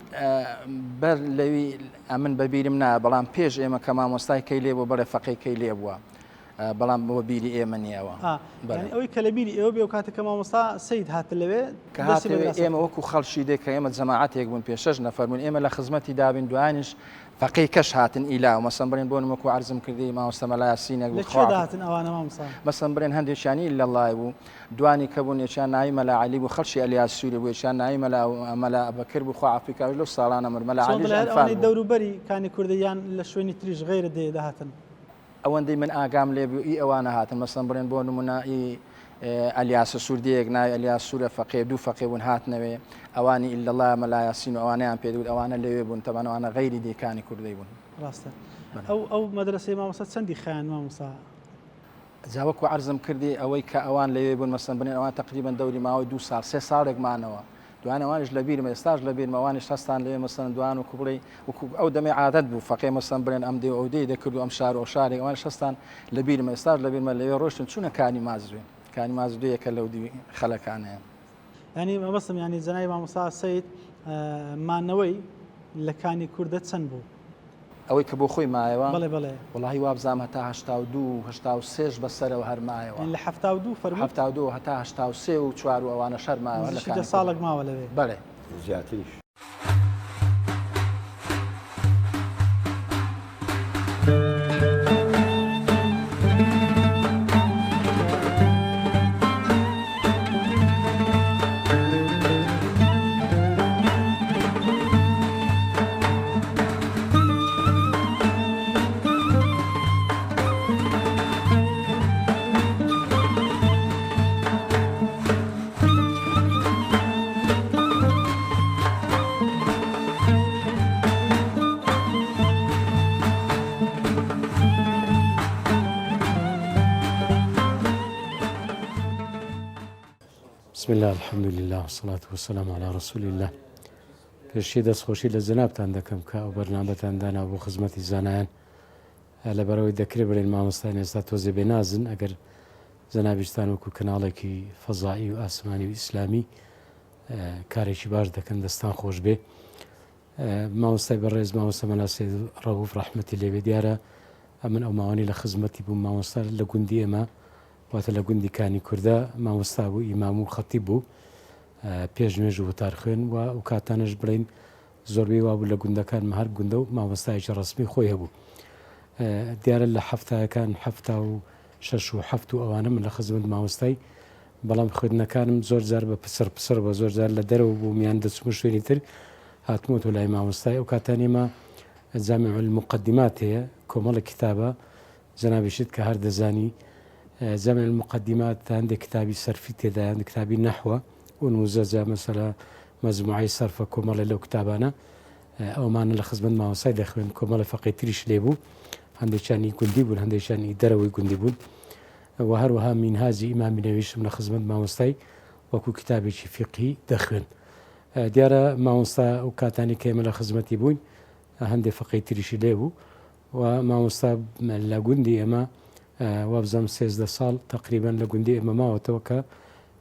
بەر لەوی ئەمن بەبیرم نا بەڵام پێش ئێمە کە مامۆستای کەی لێ بوو بەڵێ فەقیکەی لێ بووە بەڵام بۆ بیری ئێمە نییەوە ئەوەی کە لە بیری ئێوە بێ و کاتێککە مامۆستا سەید هاتە لەوێ کە ئێمە وەکو خەڵکی دێک کە ئێمە جەماعەتێک بوون پێشەش نەفەرمون ئێمە لە خزمەتی دابین دوانیش فەقی کەش هاتن ئیلا و مەسەڵەن بڵێن بۆ نمەکو عەرزم کردی مامۆستا مەلا یاسینێک هاتن ئەوانە مامۆستا مەسەڵەن بڵێن هەندێکیانی لە لای بوو دوانی کە بوون یەکیان ناوی مەلا عەلی بوو خەڵکی ئەلیاس سووری بوو یەکیان ناوی مەلا ئەبەکر بوو خوا عەفوی کاوی لەو ساڵانە مەلا عەلی دەوروبەری کانی کوردیان لە شوێنی تریش غیرە دەهاتن ئەوەندەی من ئاگام لێ بوو ئی ئەوانە هاتن مەسەڵەن بڵێن بۆ نمونە ئەلیاسە سووردیەک ناوی ئەلیاس سوورە فەقێ دوو فەقێ بوون هاتنەوێ ئەوانی ئیلەڵا مەلا یاسین و ئەوانەیان پێدەوت ئەوانە لەوێ بوون تەمەن ئەوانە غەیری دیکانی کوردی بوون ڕاستە ئەو مەدرسەی مامۆستا چەندی خایان مامۆستا جاوەکو عەرزم کردی ئەوەی کە ئەوان لەوێ بوون مەسەڵەن بڵێن ئەوان تقریبا دەوری ماوەی 2 ساڵ 3 ساڵێک مانەوە دوانەوانش لە بیرمە ئێستاش لە بیرمە ئەوانش هەستان لێ مەسەڵەن دوان و کوبڵی وەکو ئەو دەمێ عادەت بوو فەقێ مەسەڵەن بڵێن ئەم دێ ئەو دێ دەکرد و ئەم شار و شارێک ئەوانش هەستان لە بیرمە ئێستاش لە بیرمە لەوێ ڕۆشتن چوونە کانی مازوێ کانی مازوێیەکە لەو دی خەلەکانەیە ینی مەبەستم ینی جەنابی مامۆستا سەید مانەوەی لە کانی کوردە چەند بوو ئەوەی کە بۆ خۆی مایەوە بڵێ وڵی وابزام هەتا 82 83 بەسەرەوە هەر مایەوە لە 72 فەرمووی 72 هەتا 83 و 4 و ئەوانە شەر مایەوە لە 10 ساڵێک ماوە لەوێ بەڵێ زیاتریش بسم الله الحمد لله والصلاة والسلام على رسول الله. پێشی دەستخۆشی لە جەنابتان دەکەم کە ئەو بەرنامەتان دانا بۆ خزمەتی زانایان لەبەرەوەی دەکرێت بڵێن مامۆستایان ئێستا تۆزێ بێنازن ئەگەر جەنابیشتان وەکو کەناڵێکی فەزایی و ئاسمانی و ئیسلامی کارێکی باش دەکەن دەستان خۆش بێ. مامۆستای بەڕێز مامۆستا مەلا سەید ڕەوف ڕەحمەتی لێبێ دیارە ئەمن ئەو ماوانی لە خزمەتی بوو مامۆستا لە گوندی ئێمە واتە لە گوندی کانی کووردە مامۆستا بوو ئیمام و خەتیب بوو پێش نوێژ و وتار خوێن و کاتانش بڵین زۆربەی وابوو لە گوندەکان هەر گوندە و مامۆستایکی ڕسمی خۆی هەبوو. دیارە لە هەفتایەکان هەفتا و شەش و هەفت و ئەوانە من لە خزمەت مامۆستای بەڵام خوێندنەکانم زۆر جار بە پسر بە زۆر جار لە دەرەوە بوو میان دەچمە شوێنی تر هاتمۆتۆ لای مامۆستای ئەو کاتانێمە جامع المقدمات هەیە کۆمەڵە کتابە جەنابیشت کە هەر دەزانی جامع المقدمات هەندێک کتابی سەرفی تێدا هەندێک کتابی نەحوە ونوزەجا مەسەلا مەجموعەی سەرفە کۆمەڵە لەو کتابانە ئەومانە لە خزمەت مامۆستای دەخوێن کۆمەڵە فەقێ تریش لێبوو هەندێکیانی گوندی بوون هەندێکیانی دەرەوەی گوندی بوون و هەروەها مینهاجی ئیمامی نەویشم لە خزمەت مامۆستای وەکو کتابێکی فیقهی دەخوێن. دیارە مامۆستا ئەو کاتانی کە ئێمە لە خزمەتی بووین هەندێک فەقێ تریشی لێبوو و مامۆستا لە گوندی ئێمە وابزەم 13 ساڵ تقریبا لە گوندی ئێمە ماوەتەوە کە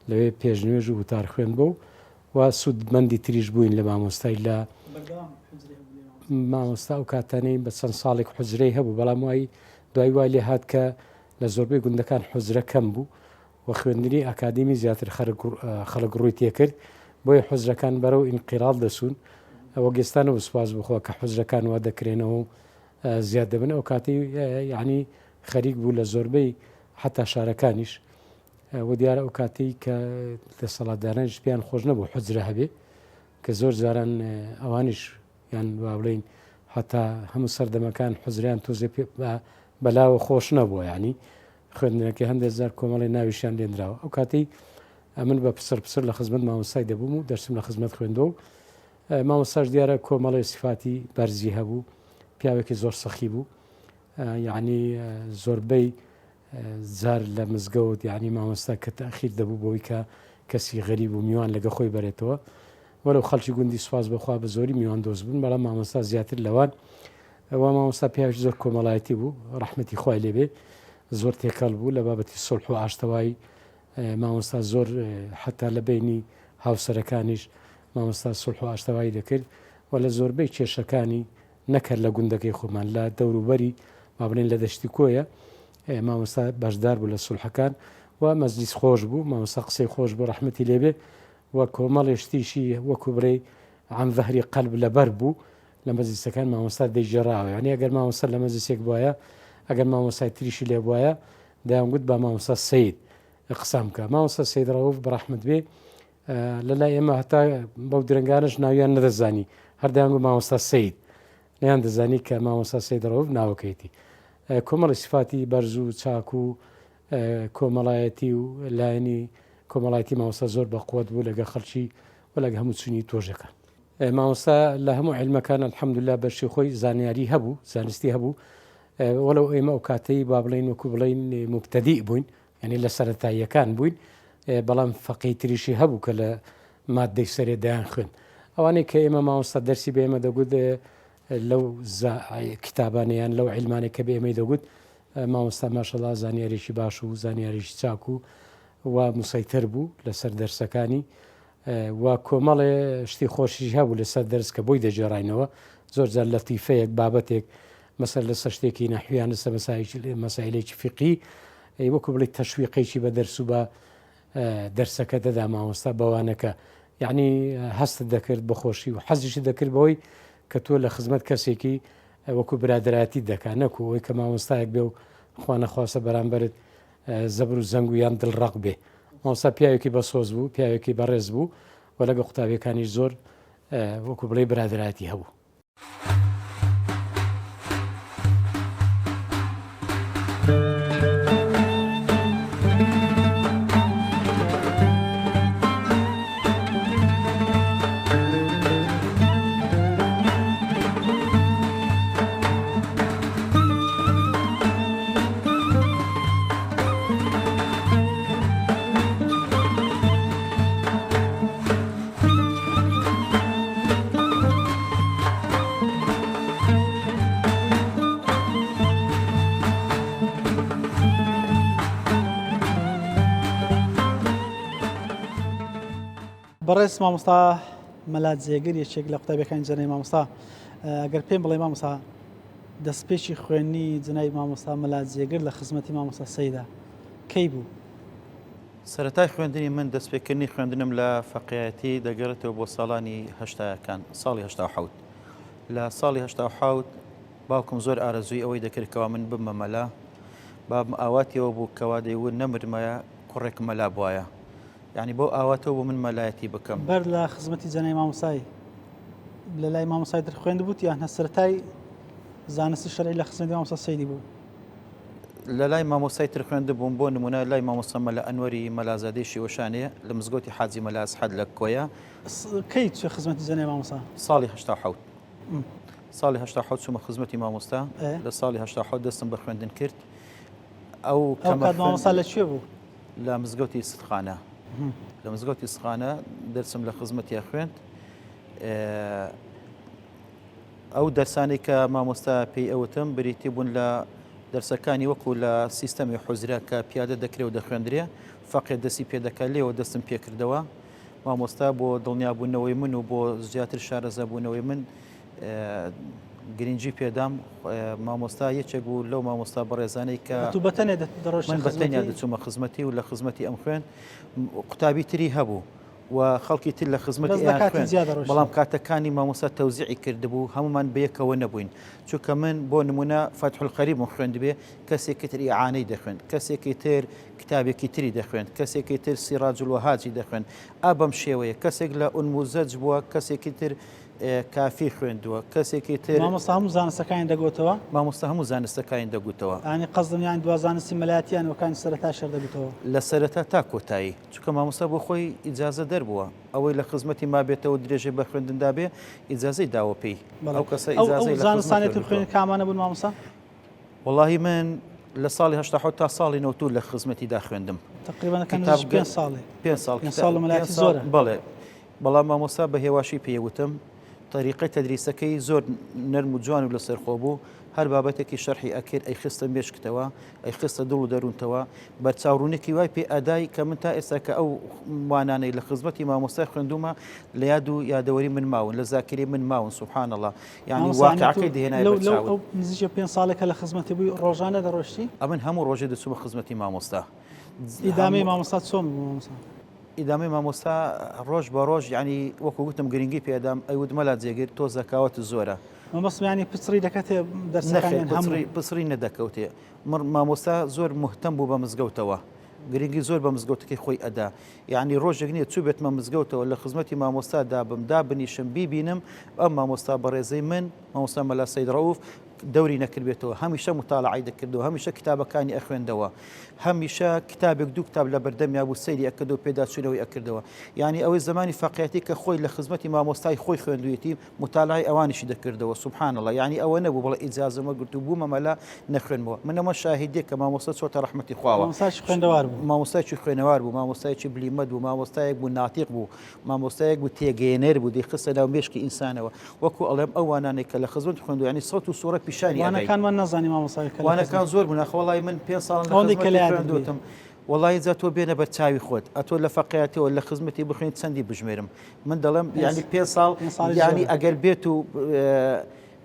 لەوێ پێشنوێژ و وتار خوێن بوو و سوودمەندی تریش بووین لە مامۆستای لە مامۆستا ئەو کاتانەی بە چەند ساڵێک حوجرەی هەبوو بەڵام وای دوای وای لێ هات کە لە زۆربەی گوندەکان حوجرە کەم بوو و خوێندنی ئەکادمی زیاتر خەڵک ڕووی تێکرد بۆیە حوجرەکان بەرەو ئینقیراڵ دەسوون ئەوە گێستانەوە سوپاس بخۆ کە حوجرەکان وا دەکرێنەوە زیاد دەبن ئەو کاتی یعنی خەریک بوو لە زۆربەی حتا شارەکانیش و دیارە ئەو کاتی کە دەسەڵاتدارانیش پێیان خۆش نەبوو حوجرە هەبێ کە زۆر جاران ئەوانیش یان وا بڵین حتا هەموو سەردەمەکان حوجریان تۆزێ بەلاوە خۆش نەبووە ینی خوێندنەکەی هەندێک زار کۆمەڵی ناویشیان لێنراوە ئەو کاتی ئەمن بە پسر لە خزمەت مامۆستای دەبووم و دەرسم لە خزمەت خوێندەوە و مامۆستاش دیارە کۆمەڵی سیفاتی بەرزی هەبوو پیاوێکی زۆر سەخی بوو یعنی زۆربەی زار لە مزگەوت یعنی مامۆستا کە تەخیر دەبوو بۆی کە کەسی غەریب و میوان لەگە خۆی بەرێتەوە وەرەو خەڵکی گوندی سواز بخوا بە زۆری میوان دۆست بوون بەڵام مامۆستا زیاتر لەوان ئەوە مامۆستا پیاوێکی زۆر کۆمەڵایەتی بوو ڕەحمەتی خوای لێبێ زۆر تێکەڵ بوو لە بابەتی سڵح و ئاشتەوایی مامۆستا زۆر حتا لە بینی هاوسەرەکانیش مامۆستا سڵح و ئاشتەوایی دەکرد و لە زۆربەی کێشەکانی نەکرد لە گوندەکەی خۆمان لە دەوروبەری با بڵێن لە دەشتی کۆیە مامۆستا بەشدار بوو لە سولحەکان و مەجلیس خۆش بوو مامۆستا قسەی خۆش بوو ڕەحمەتی لێبێ و کۆمەڵێشتیشی وەکو بڕێ عن ظهری قەلب لەبەر بوو لە مەجلیسەکان مامۆستا دەیجێڕاوە یعنی ئەگەر مامۆستا لە مەجلیسێک بووایە ئەگەر مامۆستای تریشی لێ بووایە دایانگوت بە مامۆستا سەید قسام بکە مامۆستا سەید ڕەوف بەڕەحمەت بێ لەلای ئێمە هەتا بەو درنگانش ناویان نەدەزانی هەر دایانگوت مامۆستا سەید نیان دەزانی کە مامۆستا سەید ڕەوف ناوەکەیەتی کۆمەڵی سفاتی بەرز و چاک و کۆمەڵایەتی و لایەنی کۆمەڵایەتی مامۆستا زۆر بەقوت بوو لەگە خەڵکی و لەگە هەموو چونی تۆژەکان مامۆستا لە هەموو عیلمەکان الحەمدوللا بەرشی خۆی زانیاری هەبوو زانستی هەبوو وەلەو ئێمە ئەو کاتەی با بڵین وەکو بڵین مبتەدی بووین یعنی لە سەرەتاییەکان بووین بەڵام فەقەی تریشی هەبوو کە لە مادەی سەرێ دایان خوێن ئەوانەی کە ئێمە مامۆستا دەرسی بە ئێمە دەگوت لەو کتابانیان لەو عیلمانێک کە بە ئێمەی دەگوت مامۆستا ماشەڵڵا زانیاریشی باش و زانیاریشی چاک و مسەیتر بوو لەسەر دەرسەکانی و کۆمەڵێ شتی خۆشیش هەبوو لەسەر دەرس کە بۆی دەجێڕاینەوە زۆر جار لەتیفەیەک بابەتێک مەسەر لەسەر شتێکی نەحویان لەسەر مەسائلێکی فقهی وەکو بڵێ تەشویقێکی بە دەرس و بە دەرسەکە دەدا مامۆستا بەوانەکە یعنی هەستت دەکرد بەخۆشی و حەزیشی دەکرد بەوەی کە تۆ لە خزمەت کەسێکی وەکو برادراتی دەکا نەکو ئەوەی کە مامۆستایەک بێ و خوا نەخواسە بەرامبرت زەبر و زەنگ و یان دڵڕق بێ مامۆستا پیاوێکی بەسۆز بوو پیاوێکی بەڕێز بوو و لەگە قوتابیەکانی زۆر وەکو بڵێ برادراتی هەبوو. بەڕێز مامۆستا مەلات جێگر یەکێک لە قوتابیەکانی جەنای مامۆستا ئەگەر پێم بڵێ مامۆستا دەستپێکی خوێندنی جنای مامۆستا مەلات جێگر لە خزمەتی مامۆستا سەیدا کەی بوو؟ سەرەتای خوێندنی من دەستپێکردنی خوێندنم لە فەقیەتی دەگەڕێتەوە بۆ ساڵانی هەشتاکان ساڵی هەشتا و حەوت لە ساڵی هەشتا و حەوت باوکم زۆر ئارەزووی ئەوەی دەکردکەوە من بمە مەلا بابم ئاواتیەوە بوو کەوا دەیوت نەمرمایە کوڕێک مەلا بواە یعنی بۆ ئاواتەوە بۆ من مەلایەتی بکەم بەر لە خزمەتی جەنای مامۆسای لە لای مامۆسای تر خوێند بووت یان هەسەرەتای زانستی شەرعی لە خزمەتی مامۆستا سەیدی بوو؟ لە لای مامۆستای تر خوێندە بووم بۆ نمونە لای مامۆستا مەلا ئەنوەری مەلازادەی وەشانەیە لە مزگەوتی حاجی مەلا ئەسحەد لە کۆیە. کەی چێ خزمەتی جەنای مامۆستا؟ ساڵی هەشتا و حەوت ساڵی هەشتا و حەوت چوومە خزمەتی مامۆستا لە ساڵی هەشتا و حەوت دەستم بە خوێندن کرد ئەو کات مامۆستا لەکوێ بوو؟ لە مزگەوتی سدخانە لە مزگەوتی سدخانە دەرسم لە خزمەتیە خوێند ئەو دەرسانی کە مامۆستا پێی ئەوتم بریتی بوون لە دەرسەکانی وەکو لە سیستەمی حوزرا کە پیادە دەکرێت و دەخوێندرێ فەقێ دەستی پێدەکات لێەوە دەستم پێکردەوە مامۆستا بۆ دڵنیابوونەوەی من و بۆ زیاتر شارەزەبوونەوەی من گرنگجی پێدام مامۆستا یەکێک بوو لەو مامۆستا بەڕێزانەی کە من بەتەنیا دەچوومە خزمەتی و لە خزمەتی ئەم خوێن قوتابی تری هەبوو و خەڵکی تر لە خزمەتی بەڵام کاتەکانی مامۆستا تەوزیعی کردبوو هەمومان بەیەکەوە نەبووین چونکە من بۆ نمونە فەتح القەریب خوێندبێ کەسێکی تر ئیعانەی دەخوێن کەسێکی تر کتابێکی تری دەخوێن کەسێکی تر سیراج الوەهاجی دەخوێن ئابەم شێوەیە کەسێک لە ئونموزەج بووە کەسێکی تر کافی خوێندووە کەسێکی تر مامۆستا هەموو زانستەکانی دەگوتەوە مامۆستا هەموو زانستەکانی دەگوتەوە ئانی قەزدنیان دوا زانستی مەلایەتیان وەکانی سەرەتا شەر دەگوتەوە لە سەرەتا تا کۆتایی چونکە مامۆستا بۆ خۆی ئیجازە دەربووە ئەوەی لە خزمەتی ما بێتەوە درێژێ بە خوێندندا بێ ئیجازەی داوە پێی ئەو کەسە ئیجازەی زانستانێتی خوێن کامانە بوون مامۆستا؟ وەڵاهی من لە ساڵی هەشتا حەوت تا ساڵی نەوتور لە خزمەتیدا خوێندم تقریبا 5 ساڵی 5 ساڵ مەلایەتی زۆرە بەڵێ بەڵام مامۆستا بە هێواشی پێوتم طریقی تدریسەکەی زۆر نەرم و جوان و لەسەرخۆ بوو هەر بابەتێکی شەرحی ئەکرد ئەی خستە مێشکتەوە ئەی خستە دڵ و دەروونتەوە بەرچاوڕوونێکی وای پێ ئەدای کە من تا ئێستا کە ئەو وانانەی لە خزمەتی مامۆستای خوێندومە لە یاد و یادەوەری من ماون لە زاکری من ماون سوبحان الله یعنی واقعەکەی دێنای بەرچاو نزیکە 5 ساڵێکە لە خزمەتی بووی ڕۆژانە دەڕۆشتی؟ ئەمن هەموو ڕۆژێ دەچوومە خزمەتی مامۆستا ئیدامەی مامۆستا چۆن مامۆستا؟ ئیدامی مامۆستا ڕۆژ بە ڕۆژ ینی وەکو گوتم گرنگی پێدام ئەیوت مەلا جێگر تۆ زەکاوەت زۆرە مەسمیانی پچڕی دەکەتێ دەرسەکان هەمووی پسری نەدەکەوتێ مامۆستا زۆر مهتەم بوو بە مزگەوتەوە گرنگی زۆر بە مزگەوتەکەی خۆی ئەدا یعنی ڕۆژێک نییە چوو بێتمە مزگەوتەوە لە خزمەتی مامۆستادا بم دابنیشم بیبینم ئەم مامۆستا بەڕێزەی من مامۆستا مەلا سەید ڕەوف دەوری نەکردبێتەوە هەمیشە متالعی دەکردەوە هەمیشە کتابەکانی ئەخوێندەوە هەمیشە کتابێک دوو کتاب لە بەردەمیا بوو سەیری ئەکردەوە پێداچوونەوەی ئەکردەوە یعنی ئەوەی زمانی فەقیەتی کە خۆی لە خزمەتی مامۆستای خۆی خوێندوێتی متالعی ئەوانیشی دەکردەوە سوبحان الله یعنی ئەوە نەبوو بڵێ ئیجازەمە گرت و بوومە مەلا نەخوێنمەوە منەمە شاهیدێک کە مامۆستا چۆتە ڕەحمەتی خواوە مامۆستایکی خوێنەوار بوو مامۆستایکی بلیمەت بوو مامۆستایەک بوو ناتیق بوو مامۆستایەک بوو تێگەێنەر بوو دەیخستە ناو مێشکی ئینسانەوە وەکو ئەڵێم ئەوانانێک کە لە خزمەت خوێندووە یعنی سەوت و سوورە پیشانی وانەکانمان نەزانی مامۆستا وانەکان زۆر بوون وەڵای من 5 ساڵ خوێندوتم وڵی جا تۆ بێنە بەر چاوی خۆت ئەتۆ لە فەقیەتەوە لە خزمەتی بخوێن چەندی بژمێرم من دەڵێم ینی 5 ساڵ ینی ئەگەر بێت و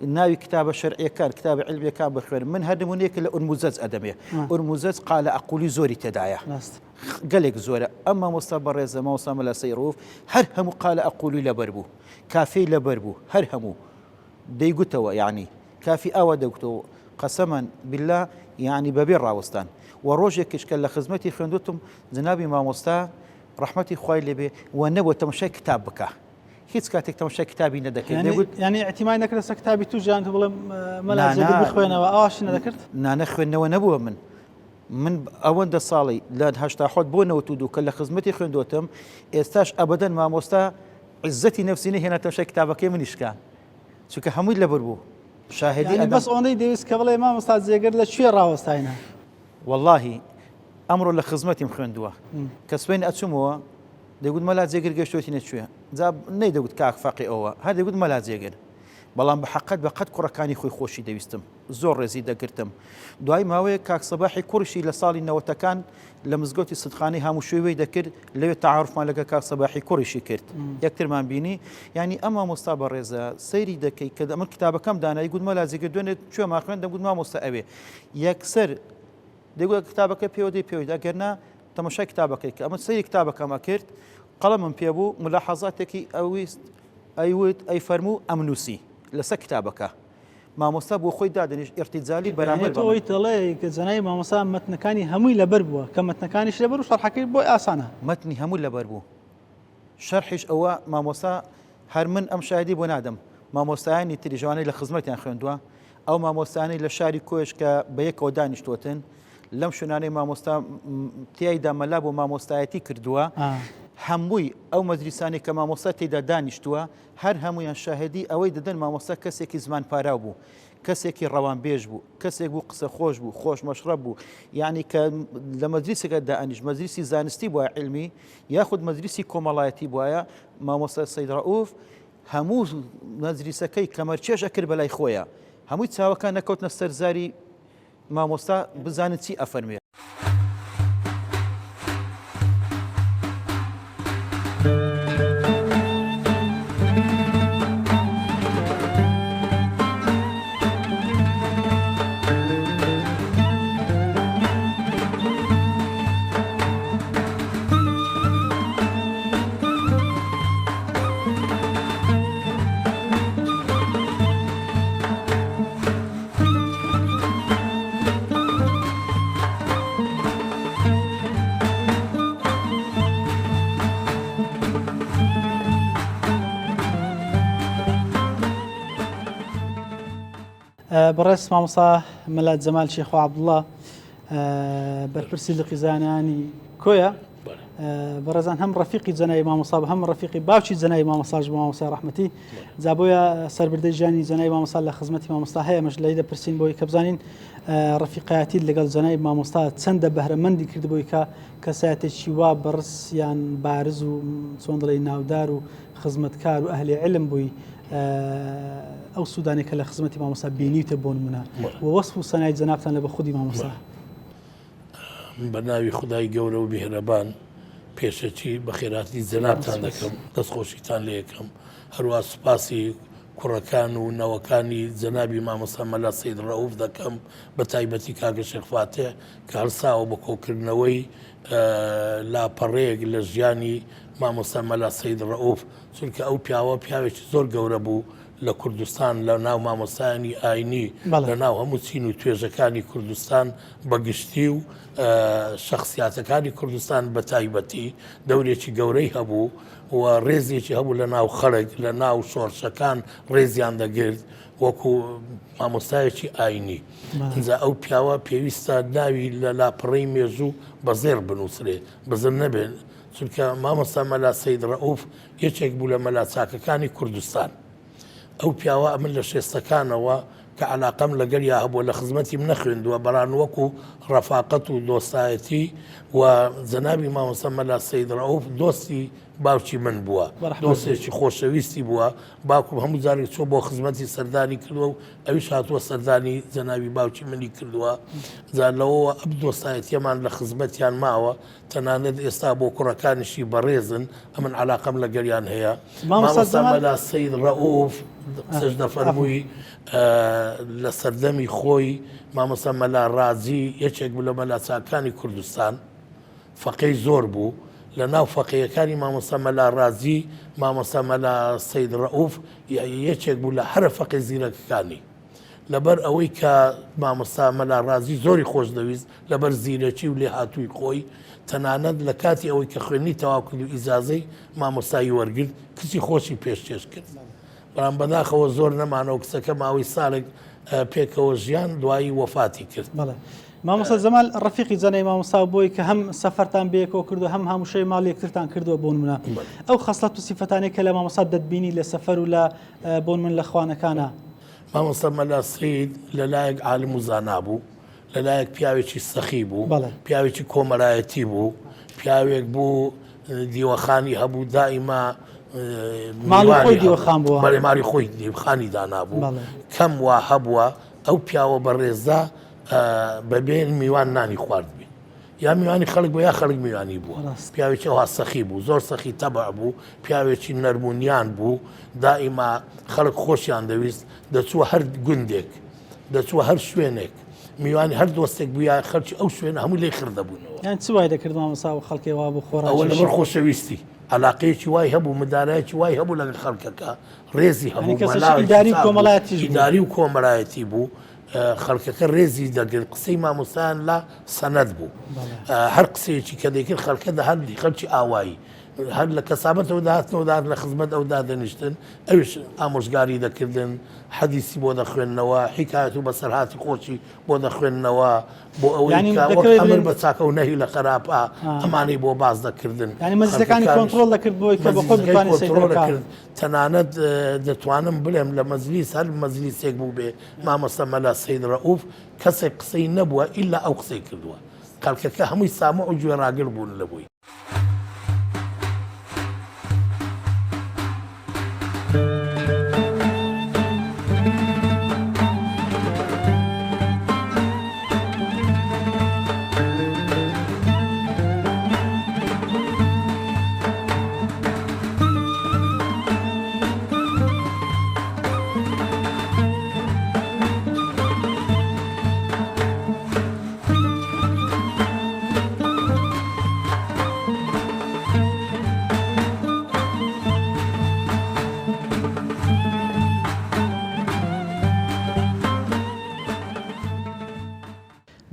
ناوی کتابە شەرعیەکان کتابە علمیەکان بخوێن من هەر نمونەیەک لە ئورموزەج ئەدەمێ ئورموزەج قالە ئەقولی زۆری تێدایە گەلێک زۆرە ئەم مامۆستا بەڕێزە مامۆستا مەلا سەید ڕەوف هەر هەموو قالە ئەقولی لەبەر بوو کافەی لەبەر بوو هەر هەموو دەیگوتەوە یعنی کافی ئەوە دەگوتەوە قەسەمەن بالله یعنی بەبێ ڕاوەستان و ڕۆژێکیش کە لە خزمەتی خوێندوتم جنابی مامۆستا ڕەحمەتی خوای لێبێ و نەبووە تەماشای کتاب بکە هیچ کاتێک تەماشای کتابی نەدەکرد یعنی احتیمال نەکرد سە کتابی تو ژیان تو بڵێم مەلا جێگر بخوێنەوە ئەواشی نەدەکرد نانە خوێندنەوە نەبووە من ئەوەندە ساڵی لە هەشتا حەوت بۆ 92 کە لە خزمەتی خوێندوتم ئێستاش ئەبەدەن مامۆستا عزەتی نەفسی نەهێنا تەماشای کتابەکەی منیشکە چونکە هەمووی لەبەر بوو شاهدی بەس ئەوەندەی دەویست کە بڵێ مامۆستا جێگر لە کوێ ڕاوەستاینە واللهی ئەمڕۆ لە خزمەتیم خوێندووە کە سوێن ئەچوومەوە دەگوت مەلا جێگر گەشتوەتی نەچوێ جا نەیدەگوت کاک فەقی ئەوە هەر دەگوت مەلا جێگر بەڵام بە حەقەت بەقەت کوڕەکانی خۆی خۆشی دەویستم زۆر ڕێزی دەگرتم دوای ماوەیە کاک سەباحی کوڕشی لە ساڵی 90ەکان لە مزگەوتی سدخانەی هەموو شوێوەی دەکرد لەوێ تعارفمان لەگە کاک سەباحی کوڕشی کرد یەکترمان بینی ینی ئەم مامۆستا بە ڕێزە سەیری دەکەی کە ئەمە کتابەکەم دانایی گوتمە لازیگە دوێنێت کوێ ماخوێن دەگوت مامۆستا ئەوێ یەکسەر دەگوت کتابەکە پێوەدەی پێوەیدا گەرنا تەماشای کتابەکەی کە ئەمە سەیری کتابەکەمە کرد قەڵەمم پێبوو ملاحەزاتێکی ئەویست ئەیوت ئەی فەرموو ئەم نووسی لەسەر کتابەکە مامۆستا بۆ خۆی دادنیش ئێرتیجالی بەرامبەر ئەوەی دەڵێ کە جەنای مامۆستا مەتنەکانی هەمووی لەبەر بووە کە مەتنەکانیش لەبەر و شەرحەکەی بۆی ئاسانە مەتنی هەموو لەبەر بوو شەرحیش ئەوە مامۆستا هەر من ئەم شایدی بۆ نادەم مامۆستایانی تری جوانەی لە خزمەتیان خوێندووە ئەو مامۆستانی لە شاری کۆش کە بە یەکەوە دانیشتوتن لەم شوێنانەی مامۆستا تیایدا مەلا بۆ مامۆستایەتی کردووە هەمووی ئەو مەجلیسانی کە مامۆستا تێدا دانیشتووە هەر هەمویان شاهدی ئەوەی دەدەن مامۆستا کەسێکی زمان پاراو بوو کەسێکی ڕەوانبێژ بوو کەسێک بوو قسە خۆش بوو خۆش مەشرەب بوو یعنی کە لە مەجلیسێکە دائنیش مەجلیسی زانستی بووە علمی یاخود مەجلیسی کۆمەڵایەتی بووایە مامۆستا سەید ڕەئوف هەموو مەجلیسەکەی کەمەرچێژ ئەکرد بەلای خۆیە هەمووی چاوەکان نەکەوتنە سەرزاری مامۆستا بزانن چی ئەفەرمێ بەڕێز مامۆستا مەلات جەمال شێخ عەبدوڵڵا بەرپرسی لقیزانانی کۆیە بەڕێزان هەم ڕەفیقی جەنای مامۆستا بە هەم ڕەفیقی باوکی جەنای مامۆستاش بۆ مامۆستا ڕەحمەتی جا بۆیە سەربردەی ژیانی جەنای مامۆستا لە خزمەتی مامۆستا هەیە مەش لەی دەپرسین بۆی کە بزانین ڕەفیقایەتی لەگەڵ جەنای مامۆستا چەندە بەهرەمەندی کردبووی کە کەسایەتێکی وا بەڕس یان بارز و چۆن دەڵێ ناودار و خزمەتکار و ئەهلی علم بووی ئەو سوودانێک کە لە خزمەتی مامۆستا بینیتە بۆ نمونە وەسف و سەنای جەنابتان لە بە خودی مامۆستا بە ناوی خودای گەورە و میهرەبان پێشەچی بە خێراتی جەنابتان دەکەم دەستخۆشیتان لێ یەکەم هەروە سوپاسی کوڕەکان و نەوەکانی جەنابی مامۆستا مەلا سەید ڕەئوف دەکەم بە تایبەتی کاکە شێخ فاتح کە هەرساوە بە کۆکردنەوەی لاپەڕەیەک لە ژیانی مامۆستا مەلا سەید ڕەئوف چونکە ئەو پیاوە پیاوێکی زۆر گەورە بوو لە کوردستان لە ناو مامۆستایانی ئاینی لە ناو هەموو چین و توێژەکانی کوردستان بەگشتی و شەخصیاتەکانی کوردستان بە تایبەتی دەورێکی گەورەی هەبوو و ڕێزێکی هەبوو لە ناو خەڵک لە ناو شۆڕشەکان ڕێزیان دەگرت وەکو مامۆستایەکی ئاینی ئەنجا ئەو پیاوە پێویستە ناوی لە لاپەڕەی مێژوو بەزێر بنووسرێ بەزر نەبێت چونکە مامۆستا مەلا سەید ڕەئوف یەکێک بوو لە مەلا چاکەکانی کوردستان ئەو پیاوە ئەمن لە شێستەکانەوە کە علاقەم لەگەر یا هەبووە لە خزمەتی من نەخوێندووە بەڕان وەکو ڕەفاقەت و دۆستایەتی و جەنابی مامۆستا مەلا سەید ڕەئوف دۆستی باوکی من بووە دۆستێکی خۆشەویستی بووە باوکم هەموو جارێک چۆ بۆ خزمەتی سەردانی کردووە و ئەویش هاتووە سەردانی جەنابی باوکی منی کردووە جا لەوەوە ئەم دۆستایەتیەمان لە خزمەتیان ماوە تەنانەت ئێستا بۆ کوڕەکانیشی بەڕێزن ئەمن علاقەم لەگەریان هەیە مامۆستا مەلا سەید ڕەئوف سەش دەفەرمووی لە سەردەمی خۆی مامۆستا مەلا ڕازی یەکێک بوو لە مەلا چاکانی کوردستان فەقێی زۆر بوو لە ناو فەقێیەکانی مامۆستا مەلا ڕازی مامۆستا مەلا سەید ڕەئوف یەکێک بوو لە هەرە فەقێ زیرەکەکانی لەبەر ئەوەی کە مامۆستا مەلا ڕازی زۆری خۆش دەویست لەبەر زیرەکی و لێ هاتووی خۆی تەنانەت لە کاتی ئەوەی کە خوێنی تەواو کرد و ئیجازەی مامۆستایی وەرگرت کچی خۆشی پێشکەش کرد بەڵام بەداخەوە زۆر نەمانەوە کچەکە ماوەی ساڵێک پێکەوە ژیان دوایی وەفاتی کرد مامۆستا جەمال ڕەفیقی جەنای مامۆستا بۆی کە هەم سەفەرتان بەیەکەوە کردو هەم هەمووشەی ماڵ یەکترتان کردووە بۆ نمونە ئەو خەسڵەت و سیفەتانێک کە لە مامۆستا دەتبینی لە سەفەر و لە بۆن من لە خوانەکانە مامۆستا مەلا سەید لەلایەک عالم و زانا بوو لەلایەک پیاوێکی سەخی بوو پیاوێکی کۆمەلایەتی بوو پیاوێک بوو دیوەخانی هەبوو دائیما ماڵی خۆی دیوەخان بووە بەڵێ ماڵی خۆی دیوخانی دانابوو کەم وا هەبووە ئەو پیاوە بەڕێزدا بەبێن میوان نانی خواردبی یا میوانی خەڵک بۆ یا خەڵک میوانی بووە پیاوێکی ئەوها سەخی بوو زۆر سەخی تەبع بوو پیاوێکی نەرمونیان بوو دائیما خەڵک خۆشیان دەویست دەچووە هەر گوندێک دەچووە هەر شوێنێک میوانی هەر دۆستێک بووە خەڵکی ئەو شوێنە هەموو لێ خردەبوونەوە یان چ وای دەکرد مامۆستا و خەڵکی وا بوو خۆڕ ئەوە لەبەر خۆشەویستی علاقەیەکی وای هەبوو مدارایەکی وای هەبوو لەگەڵ خەڵکەکە ڕێزی هەبوو ئیداری و کۆمەڵایەتی بوو خەڵکەکە ڕێزی دەگرت قسەی مامۆستایان لە سەنەد بوو هەر قسەیەکی کە دەیکرد خەڵکە دەهەندی خەڵکی ئاوایی هەر لە کەسابەتەوە داهاتنەوەدار لە خزمەت ئەودا دەنیشتن ئەوش ئامۆژگاری دەکردن حەدیسی بۆ دەخوێندنەوە حیکایەت و بەسەرهاتی خۆشی بۆ دەخوێندنەوە بۆ ئەوەی ئەمر بە چاکە و نەهی لە خراپە ئەمانەی بۆ باز دەکردن ینی مەزلەکانی کۆنتڕۆڵ دەکرد بۆی کە بە خۆی بتوانێت کۆنتڕۆڵ دەکرد تەنانەت دەتوانم بڵێم لە مەجلیس هەر مەجلیسێک بوو بێ مامۆستا مەلا سەید ڕەئوف کەسێک قسەی نەبووە ئیلا ئەو قسەی کردووە خەڵکەکە هەمووی سامە و گوێڕاگر بوون لەبووی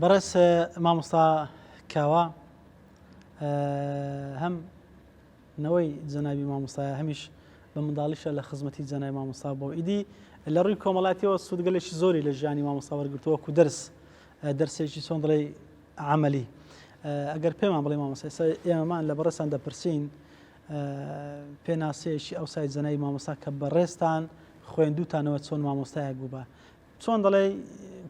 بەڕێز مامۆستا کاوە هەم نەوەی جەنابی مامۆستایە هەمیش بە منداڵیشە لە خزمەتی جەنابی مامۆستا بۆ ئیدی لە ڕووی کۆمەڵاتیەوە سوودگەلێکی زۆری لە ژیانی مامۆستا وەرگرتووەکو دەرسێکی چۆن دڵێ عملی ئەگەر پێمان بڵێ مامۆستا ئێمەمان لە بەڕێستان دەپرسین پێناسەیەکی ئەو سای جەنابی مامۆستا کە بەڕێستان خوێندووتانەوە چۆن مامۆستایەک بوو بە چۆن دەڵێ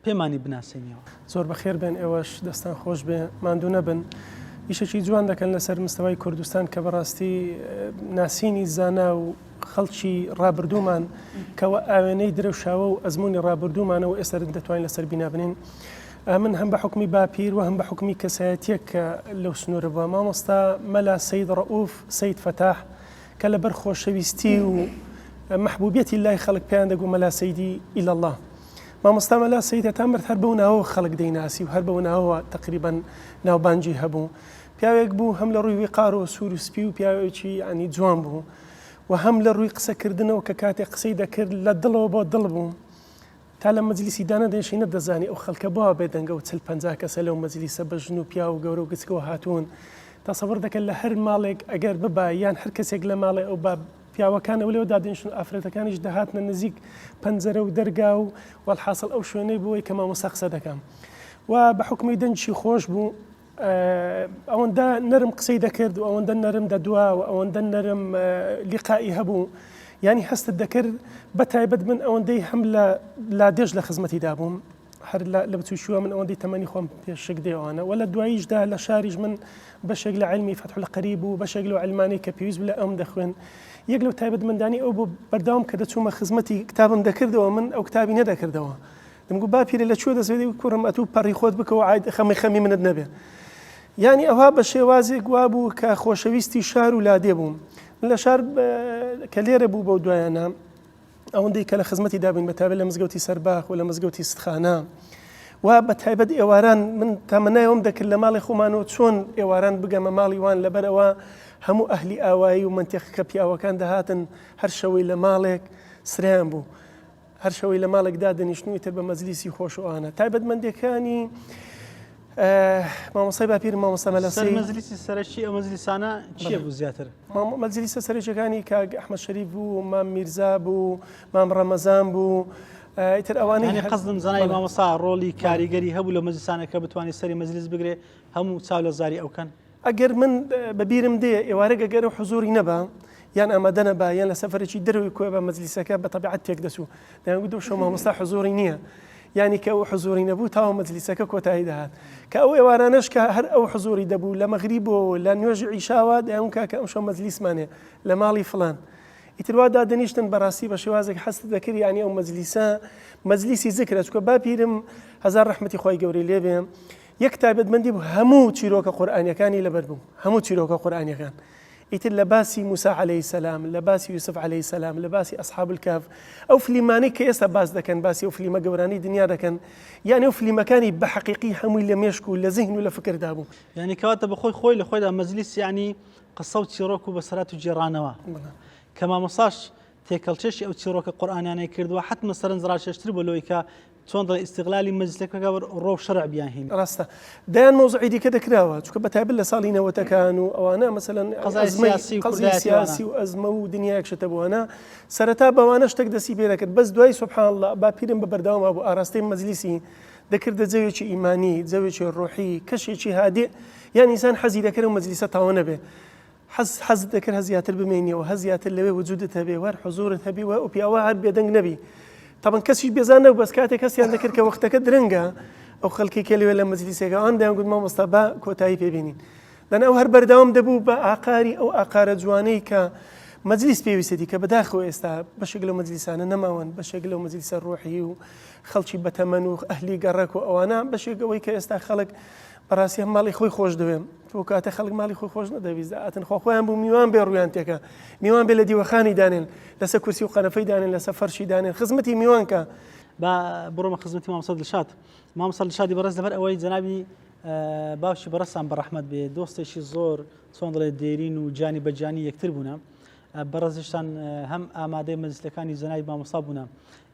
پێمانی بناسێنیەوە زۆر بەخێر بێن ئێوەش دەستان خۆش بێ ماندوو نەبن ئیشێکی جوان دەکەن لەسەر مستەوای کوردستان کە بەڕاستی ناسینی زانا و خەڵکی ڕابردوومان کەەوە ئاوێنەی درەوشاوە و ئەزمموی ڕابردوومانەوە ئێستا دەتوانین لەسەر بینابنین من هەم بە حکمی باپیر و هەم بە حکمی کەسایەتیەک کە لەو سنوورە بووە مامۆستا مەلا سەید ڕەئوف سەید فەتاح کە لەبەر خۆشەویستی و محبوبیەتی لای خەڵک پێیان دەگو مەلا سەیدی ئیلا الله مامۆستا مەلا سەید تا مرد هەر بەوناوە خەڵک دەیناسی و هەر بەوناوە تقریبا ناوبانجی هەبوو پیاوێک بوو هەم لە ڕووی وقار و سوور و سپی و پیاوێکی ینی جوان بوو و هەم لە ڕووی قسەکردنەوە کە کاتێک قسەی دەکرد لە دڵەوە بۆ دڵ بوو تا لە مەجلیسی دانە دەنشینە دەزانی ئەو خەڵکە بووە بێدەنگە و 40-50 کەسە لەو مەجلیسە بە ژن و پیا و گەورە و گچکەوە هاتوون تەسەوەر دەکەن لە هەر ماڵێک ئەگەر ببا یان هەر کەسێک لە ماڵێ ئەو پیاوەکانە لەوە دادێنشن ئافرەتەکانیش دەهاتنە نزیک پەنجەرە و دەرگا و وەڵحاصل ئەو شوێنەی بووەی کە مامۆستا قسە دەکەم و بە حکمی دەنجی خۆش بوو ئەوەندە نەرم قسەی دەکرد و ئەوەندە نەرم دەدوا و ئەوەندە نەرم لیقائی هەبوو ینی هەستت دەکرد بە تایبەت من ئەوەندەی هەم لە لادێژ لە خزمەتیدا بووم هەر لە بچوشووە من ئەوەندەی تەمەنی خۆم پێشک دێوانە و لە دواییشدا لە شاریش من بەشێک لە علمی فتح القەریب و بەشێک لە علمانەی کە پێویست لە ئەوم دەخوێن یەک لەو تایبەت مندانی ئەو بۆ بەرداوام کە دەچوومە خزمەتی کتابم دەکردەوە من ئەو کتابی نەدەکردەوە دەمگو باپیرە لە کوێ دەزێت کوڕم ئەتوو پەڕی خۆت بکەوە عید خەمی منت نەبێ یعنی ئەوها بە شێوازێک وا بوو کە خۆشەویستی شار و لادێ بووم لە شار کە لێرە بوو بەو دوایانە ئەوەندەی کە لە خزمەتی دابین بەتابێت لە مزگەوتی سەرباخ و لە مزگەوتی ستخانە و بە تایبەت ئێواران من تامەنایەوەم دەکرد لە ماڵی خۆمانەوە چۆن ئێواران بگەمە ماڵی وان لەبەرەوە هەموو ئەهلی ئاوایی و منتیقەکە پیاوەکان دەهاتن هەر شەوەی لە ماڵێک سریان بوو هەر شەوەی لە ماڵێکدا دەنیشتنووی تر بە مەجلیسی خۆشەوانە تایبەتمەندەکانی مامۆستای باپیر مامۆستا مەلا سەید مەجلیسی سەرەکی ئەو مەجلیسانە چییە بوو زیاتر مەجلیسە سەرەکیەکانی کە ئەحمەد شەریف بوو مام میرزا بوو مام ڕەمەزان بوو ئیتر ئەوانەی قەزم زانای مامۆستا ڕۆڵی کاریگەری هەبوو لە مەجلیسانەکە بتوانێت سەری مەجلیس بگرێ هەموو چاولەزاری ئەوکەن ئەگەر من بەبیرم دێ ئێوارە گەگەر و حزوری نەبا یان ئامادە نەبا یان لە سەفەرێکی دەروی کوێ بە مەجلیسەکە بە تەبیعەت تێک دەچوو دەیانگوت دوو شەو مامۆستا حزوری نییە یعنی کە ئەو حزوری نەبوو تاوە مەجلیسەکە کۆتایی دەهات کە ئەو ئێوارانەش کە هەر ئەو حزوری دەبوو لە مەغریب و لە نوێژی عیشاوە دەیان کاکە ئەم شەو مەجلیسمانێ لە ماڵی فڵان ئیتروا دادەنیشتن بەڕاستی بە شێوازێک حەست دەکرد ینی ئەو مەجلیسی ذکرە چکە با پیرم هەزار ڕەحمەتی خۆی گەورەی لێبێ یەک تایبەتمەندی بوو هەموو چیرۆکە قورئانیەکانی لەبەر بوو هەموو چیرۆکە قورئانیەکان ئیتر لە باسی موسا عەلەیهی سەلام لە باسی یوسف عەلەیهی سەلام لە باسی ئەصحاب الکهف ئەو فلیمانەی کە ئێستا باس دەکەن باسی ئەو فلیمە گەورانەی دنیا دەکەن یعنی ئەو فلیمەکانی بە حەقیقی هەمووی لە مێشک و لە زیهن و لە فکردا بوو یعنی کەواتە بەخۆی خۆی لە خۆیدا مەجلیس یعنی قسە و چیرۆک و بەسەرات و جێڕانەوە کە مامۆستاش تێکەڵچێشی ئەو چیرۆکە قورئانیانەی کردووە حتممە سەرنجڕاکێشتر بۆ لەوەی کە چۆن دڵی ئیستیغلالی مەجلیسەکە ڕۆ شەرع بیانهێن ڕاستە دایان مۆزوعی دیکە دەکراوە چونکە بەتایبەت لە ساڵی نەوەتەکان و ئەوانە مەسەلەن قەزای سیاسی و ئەزمە و دنیایەک شتە بووانە سەرەتا بەوانە شتێک دەستی پێ دەکرد بەس دوای سوبحان الله با پیرم بە بەردەوامە بوو ئاراستەی مەجلیسی دەکردە جەوێکی ئیمانی جەوێکی ڕۆحی کەشێکی هادێ یان ئینسان حەزی دەکرد و مەجلیسە تاوە نەبێ حەز دەکرد هە زیاتر بمێنیەوە هە زیاتر لەوێ وجودت هەبێ وەر حضورت هەبی و پیاوە هەر بێدەنگ نەبی طبعا کەسیش بێزان نەبوو بەس کاتێک کەسیان دەکرد کە وەختەکە درەنگە ئەو خەڵکی کە لەوێ لە مەجلیسێکە ئەوان دەیان گوت مامۆستا با کۆتایی پێبینین دەنا ئەو هەر بەردەوام دەبوو بە ئاقاری ئەو ئاقارە جوانەی کە مەجلیس پێویستێتی کە بەداخەوە ئێستا بەشێک لەو مەجلیسانە نەماوەن بەشێک لەو مەجلیسە ڕۆحی و خەڵکی بەتەمەن و ئەهلی گەڕەک و ئەوانە بەشێک ئەوەی کە ئێستا خەڵک بەڕاستی هەم ماڵی خۆی خۆش دەوێم تۆ کاتە خەڵک ماڵی خۆی خۆش نەدەویست ئاتن خۆیان بوو میوان بێ ڕویان تێکە میوان بێ لە دیوەخانی دانێن لەسەر کورسی و قەنەفەی دانێن لەسەر فەرشی دانێن خزمەتی میوان کە با بڕۆمە خزمەتی مامۆستا دڵشاد مامۆستا دڵشادی بەڕێز لەبەر ئەوەی جەنابی باوشی بەڕەسان بەڕەحمەت بێ دۆستێکی زۆر چۆن دەڵێ دێرین و جانی بەجانی یەکتر بوونە بەڕێزیشتان هەم ئامادەی مەجلیسەکانی جەنابی مامۆستا بوونە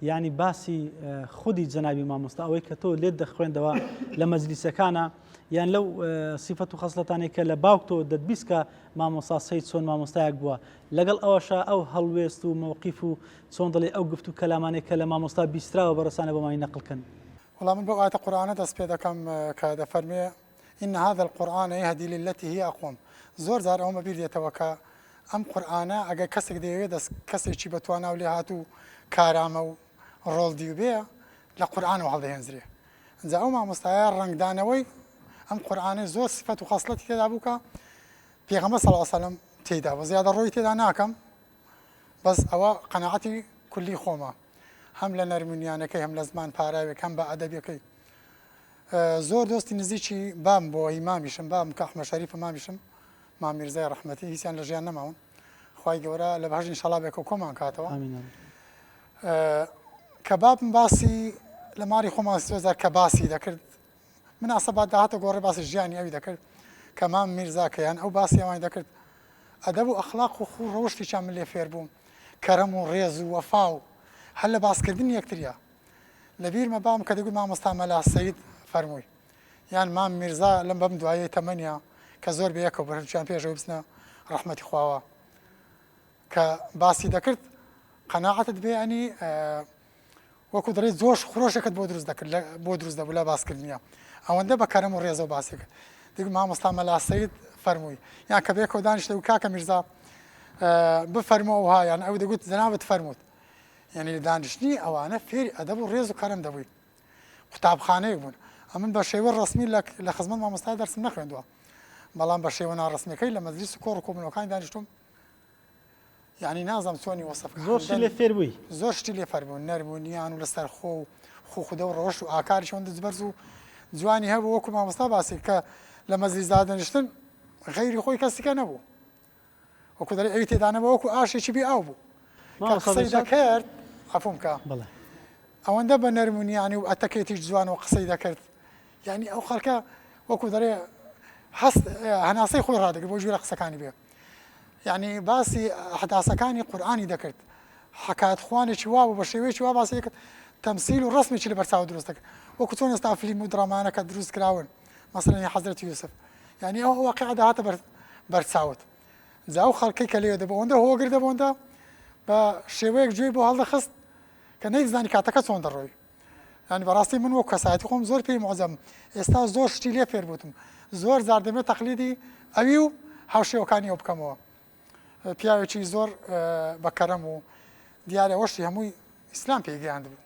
یعنی باسی خودی جەنابی مامۆستا ئەوەی کە تۆ لێت دەخوێندەوە لە مەجلیسەکانە یان لەو سیفەت و خەسڵەتانێک کە لە باوک تۆ دەتبیست کە مامۆستا سەید چۆن مامۆستایەک بووە لەگەڵ ئەوەشە ئەو هەڵوێست و مووقیف و چۆن دەڵێ ئەو گفت و کەلامانێک کە لە مامۆستا بیستراوە بەڕسانە بۆمانی نەقڵکەن والله من بۆ ئاەتە قورئانە دەست پێ دەکەم کە دەفەرمێ إن هذا القرآن يهدي للتي هي أقوم زۆر جار ئەومە بیر دێتەوە کە ئەم قورئانە ئەگەر کەسێک دەیەوێت کەسێکی بەتوانە و لێ هاتوو کارامە و ڕۆڵدی و بێ لە قورئانەوە هەڵدەهێنزرێ ئەنجا ئەو مامۆستایە ڕەنگدانەوەی ئەم قورئانەی زۆر سفەت و خەسڵەتی تێدا بوو کە پێغەمبەر صلی الله علیه و سلم تێدا بە زیادە ڕۆی تێدا ناکەم بەس ئەوە قەناعەتی کولی خۆمە هەم لە نەرمونیانەکەی هەم لە زمان پاراوێک هەم بە ئەدەبیەکەی زۆر دۆستی نزیکی بام بۆ ئیمامیشم بام کە ئەحمەد شەریف مامیشم مام میرزای ڕەحمەتی هیچیان لە ژیان نەماون خوای گەورە لە بەهەژ ئینشاڵڵا بێکە و کۆمان کاتەوە کە بابم باسی لە ماری خۆمان سۆزار کە باسی دەکرد مناسەبات داهاتە گۆڕێ باسی ژیانی ئەوی دەکرد کە مام میرزاکەیان ئەو باسی ئەوانی دەکرد ئەدەب و ئەخلاق و خوو ڕەوشتیان من لێ فێر بووم کەرەم و ڕێز و وەفا و هەر لە باسکردن یەکتریە لە بیرمە بام کە دەگوت مامۆستا مەلا سەید فەرمووی یان مام میرزا لەم بەم دوایەی تەمەنیا کە زۆر بەیەکەوە بەرچیان پێشەوە بچنە ڕەحمەتی خواوە کە باسی دەکرد قەناعەتت بێ ئەنی وەکو دەڵێت زۆر خۆشێکت بۆ دروست دەکرد بۆ دروست دەبوو لە باسکردنیە ئەوەندە بە کەرەم و ڕێزە و باسی کرد دیگە مامۆستا مەلا سەید فەرمووی یان کە بێکەوە دانیشتە و کاکە میرزا بفەرمەوە وها یان ئەو دەگوت جەنابەت فەرمووت یعنی لە دانیشتنی ئەوانە فێری ئەدەب و ڕێز و کەرەم دەبووی قوتابخانەیەک بوون ئەمن بە شێوە ڕسمی لە خزمەت مامۆستا دەرسم نەخوێندووە بەڵام بە شێوە ناڕسمیەکەی لە مەجلیس و کۆڕ و کۆبنەوەکانی دانیشتوم یعنی نازانم چۆنی وەسف زۆر لێ فێر بووی زۆر شتی لێ فەر بوون نەرمونیان و لەسەر خۆ و خودە و ڕۆژ و ئاکاری چۆن دەجبەرز و جوانی هەبوو وەکو مامۆستا باسی کە لە مەجلیسدا دانیشتن غەیری خۆی کەسیکە نەبوو وەکو دەڵێ ئەوی تێدانەوە وەکو ئاشێکی بێ ئاو بوو کە قسەی دەکرد عەفوم کە ئەوەندە بە نەرمونیانی و ئەتەکێتیش جوان و قسەی دەکرد یعنی ئەو خەڵکە وەکو دەڵێ هەست هەناسەی خۆی ڕادەگرت بۆ جوێ لە قسەکانی بێ یعنی باسی حداسەکانی قورئانی دەکرد حکایەت خوانێکی وا بوو بە شێوەیەکی وا باسی دەکرد تەمسیل و ڕسمێکی لە بەرچاو دروست دەکرد وەکو چۆن ئێستا فیلم و درامانەکە دروست کراون مەسەڵەن حەزرەت یوسف یعنی ئەو واقعە داهاتە بەرچاوت جا ئەو خەڵکەی کە لێوە دەبوو ئەوەندە هۆگر دەبوو ئەوەندە بە شێوەیەک گوێی بۆ هەڵدەخست کە نەیزانی کاتەکە چۆن دەڕۆی ینی بەڕاستی من وەکو کەسایەتی خۆم زۆر پێی معجەم ئێستا زۆر شتی لێ فێر بووتم زۆر جار دەمێت تەقلیدی ئەوی و هاوشێوەکانی ئەو بکەمەوە پیاوێکی زۆر بەکەرەم و دیارە وەشتی هەمووی ئیسلام پێیگەیاند بوو.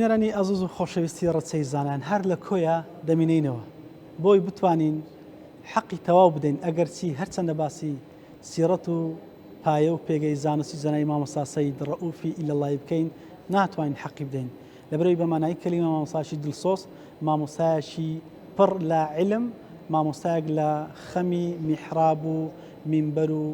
بینەرانی ئەزوز و خۆشەویستی ڕەچەی زانان هەر لە کۆیە دەمینینەوە بۆی بتوانین حەقی تەواو بدەین ئەگەر چی هەرچەندە باسی سیرەت و پایە و پێگەی زانستی زەنای مامۆستا سەید ڕەئوفی ئیلەڵای بکەین ناتوانین حەقی بدەین لەبەرەوەی بەمانایی کەلیمە مامۆستاشی دڵسۆز مامۆستایەکی پڕ لە علم مامۆستایەک لە خەمی میحراب و مینبەر و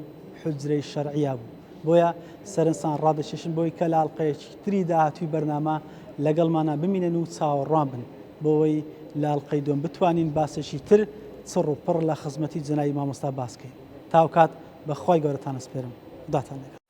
حوجرەی شەرعیە بوو بۆیە سەرنجان ڕادەشێشن بۆی کە لە ئاڵلقەیەکی تری داهاتووی بەرنامە لەگەڵمانە بمینن و چاوەڕوان بن بۆەوەی لە ئاڵلقەی دوم بتوانین باسێکی تر چڕ و پڕ لە خزمەتی جەنابی مامۆستا باسکەین تاوکات بەخوای گەورەتان ئەسپێرم خوداتان لەگەڵ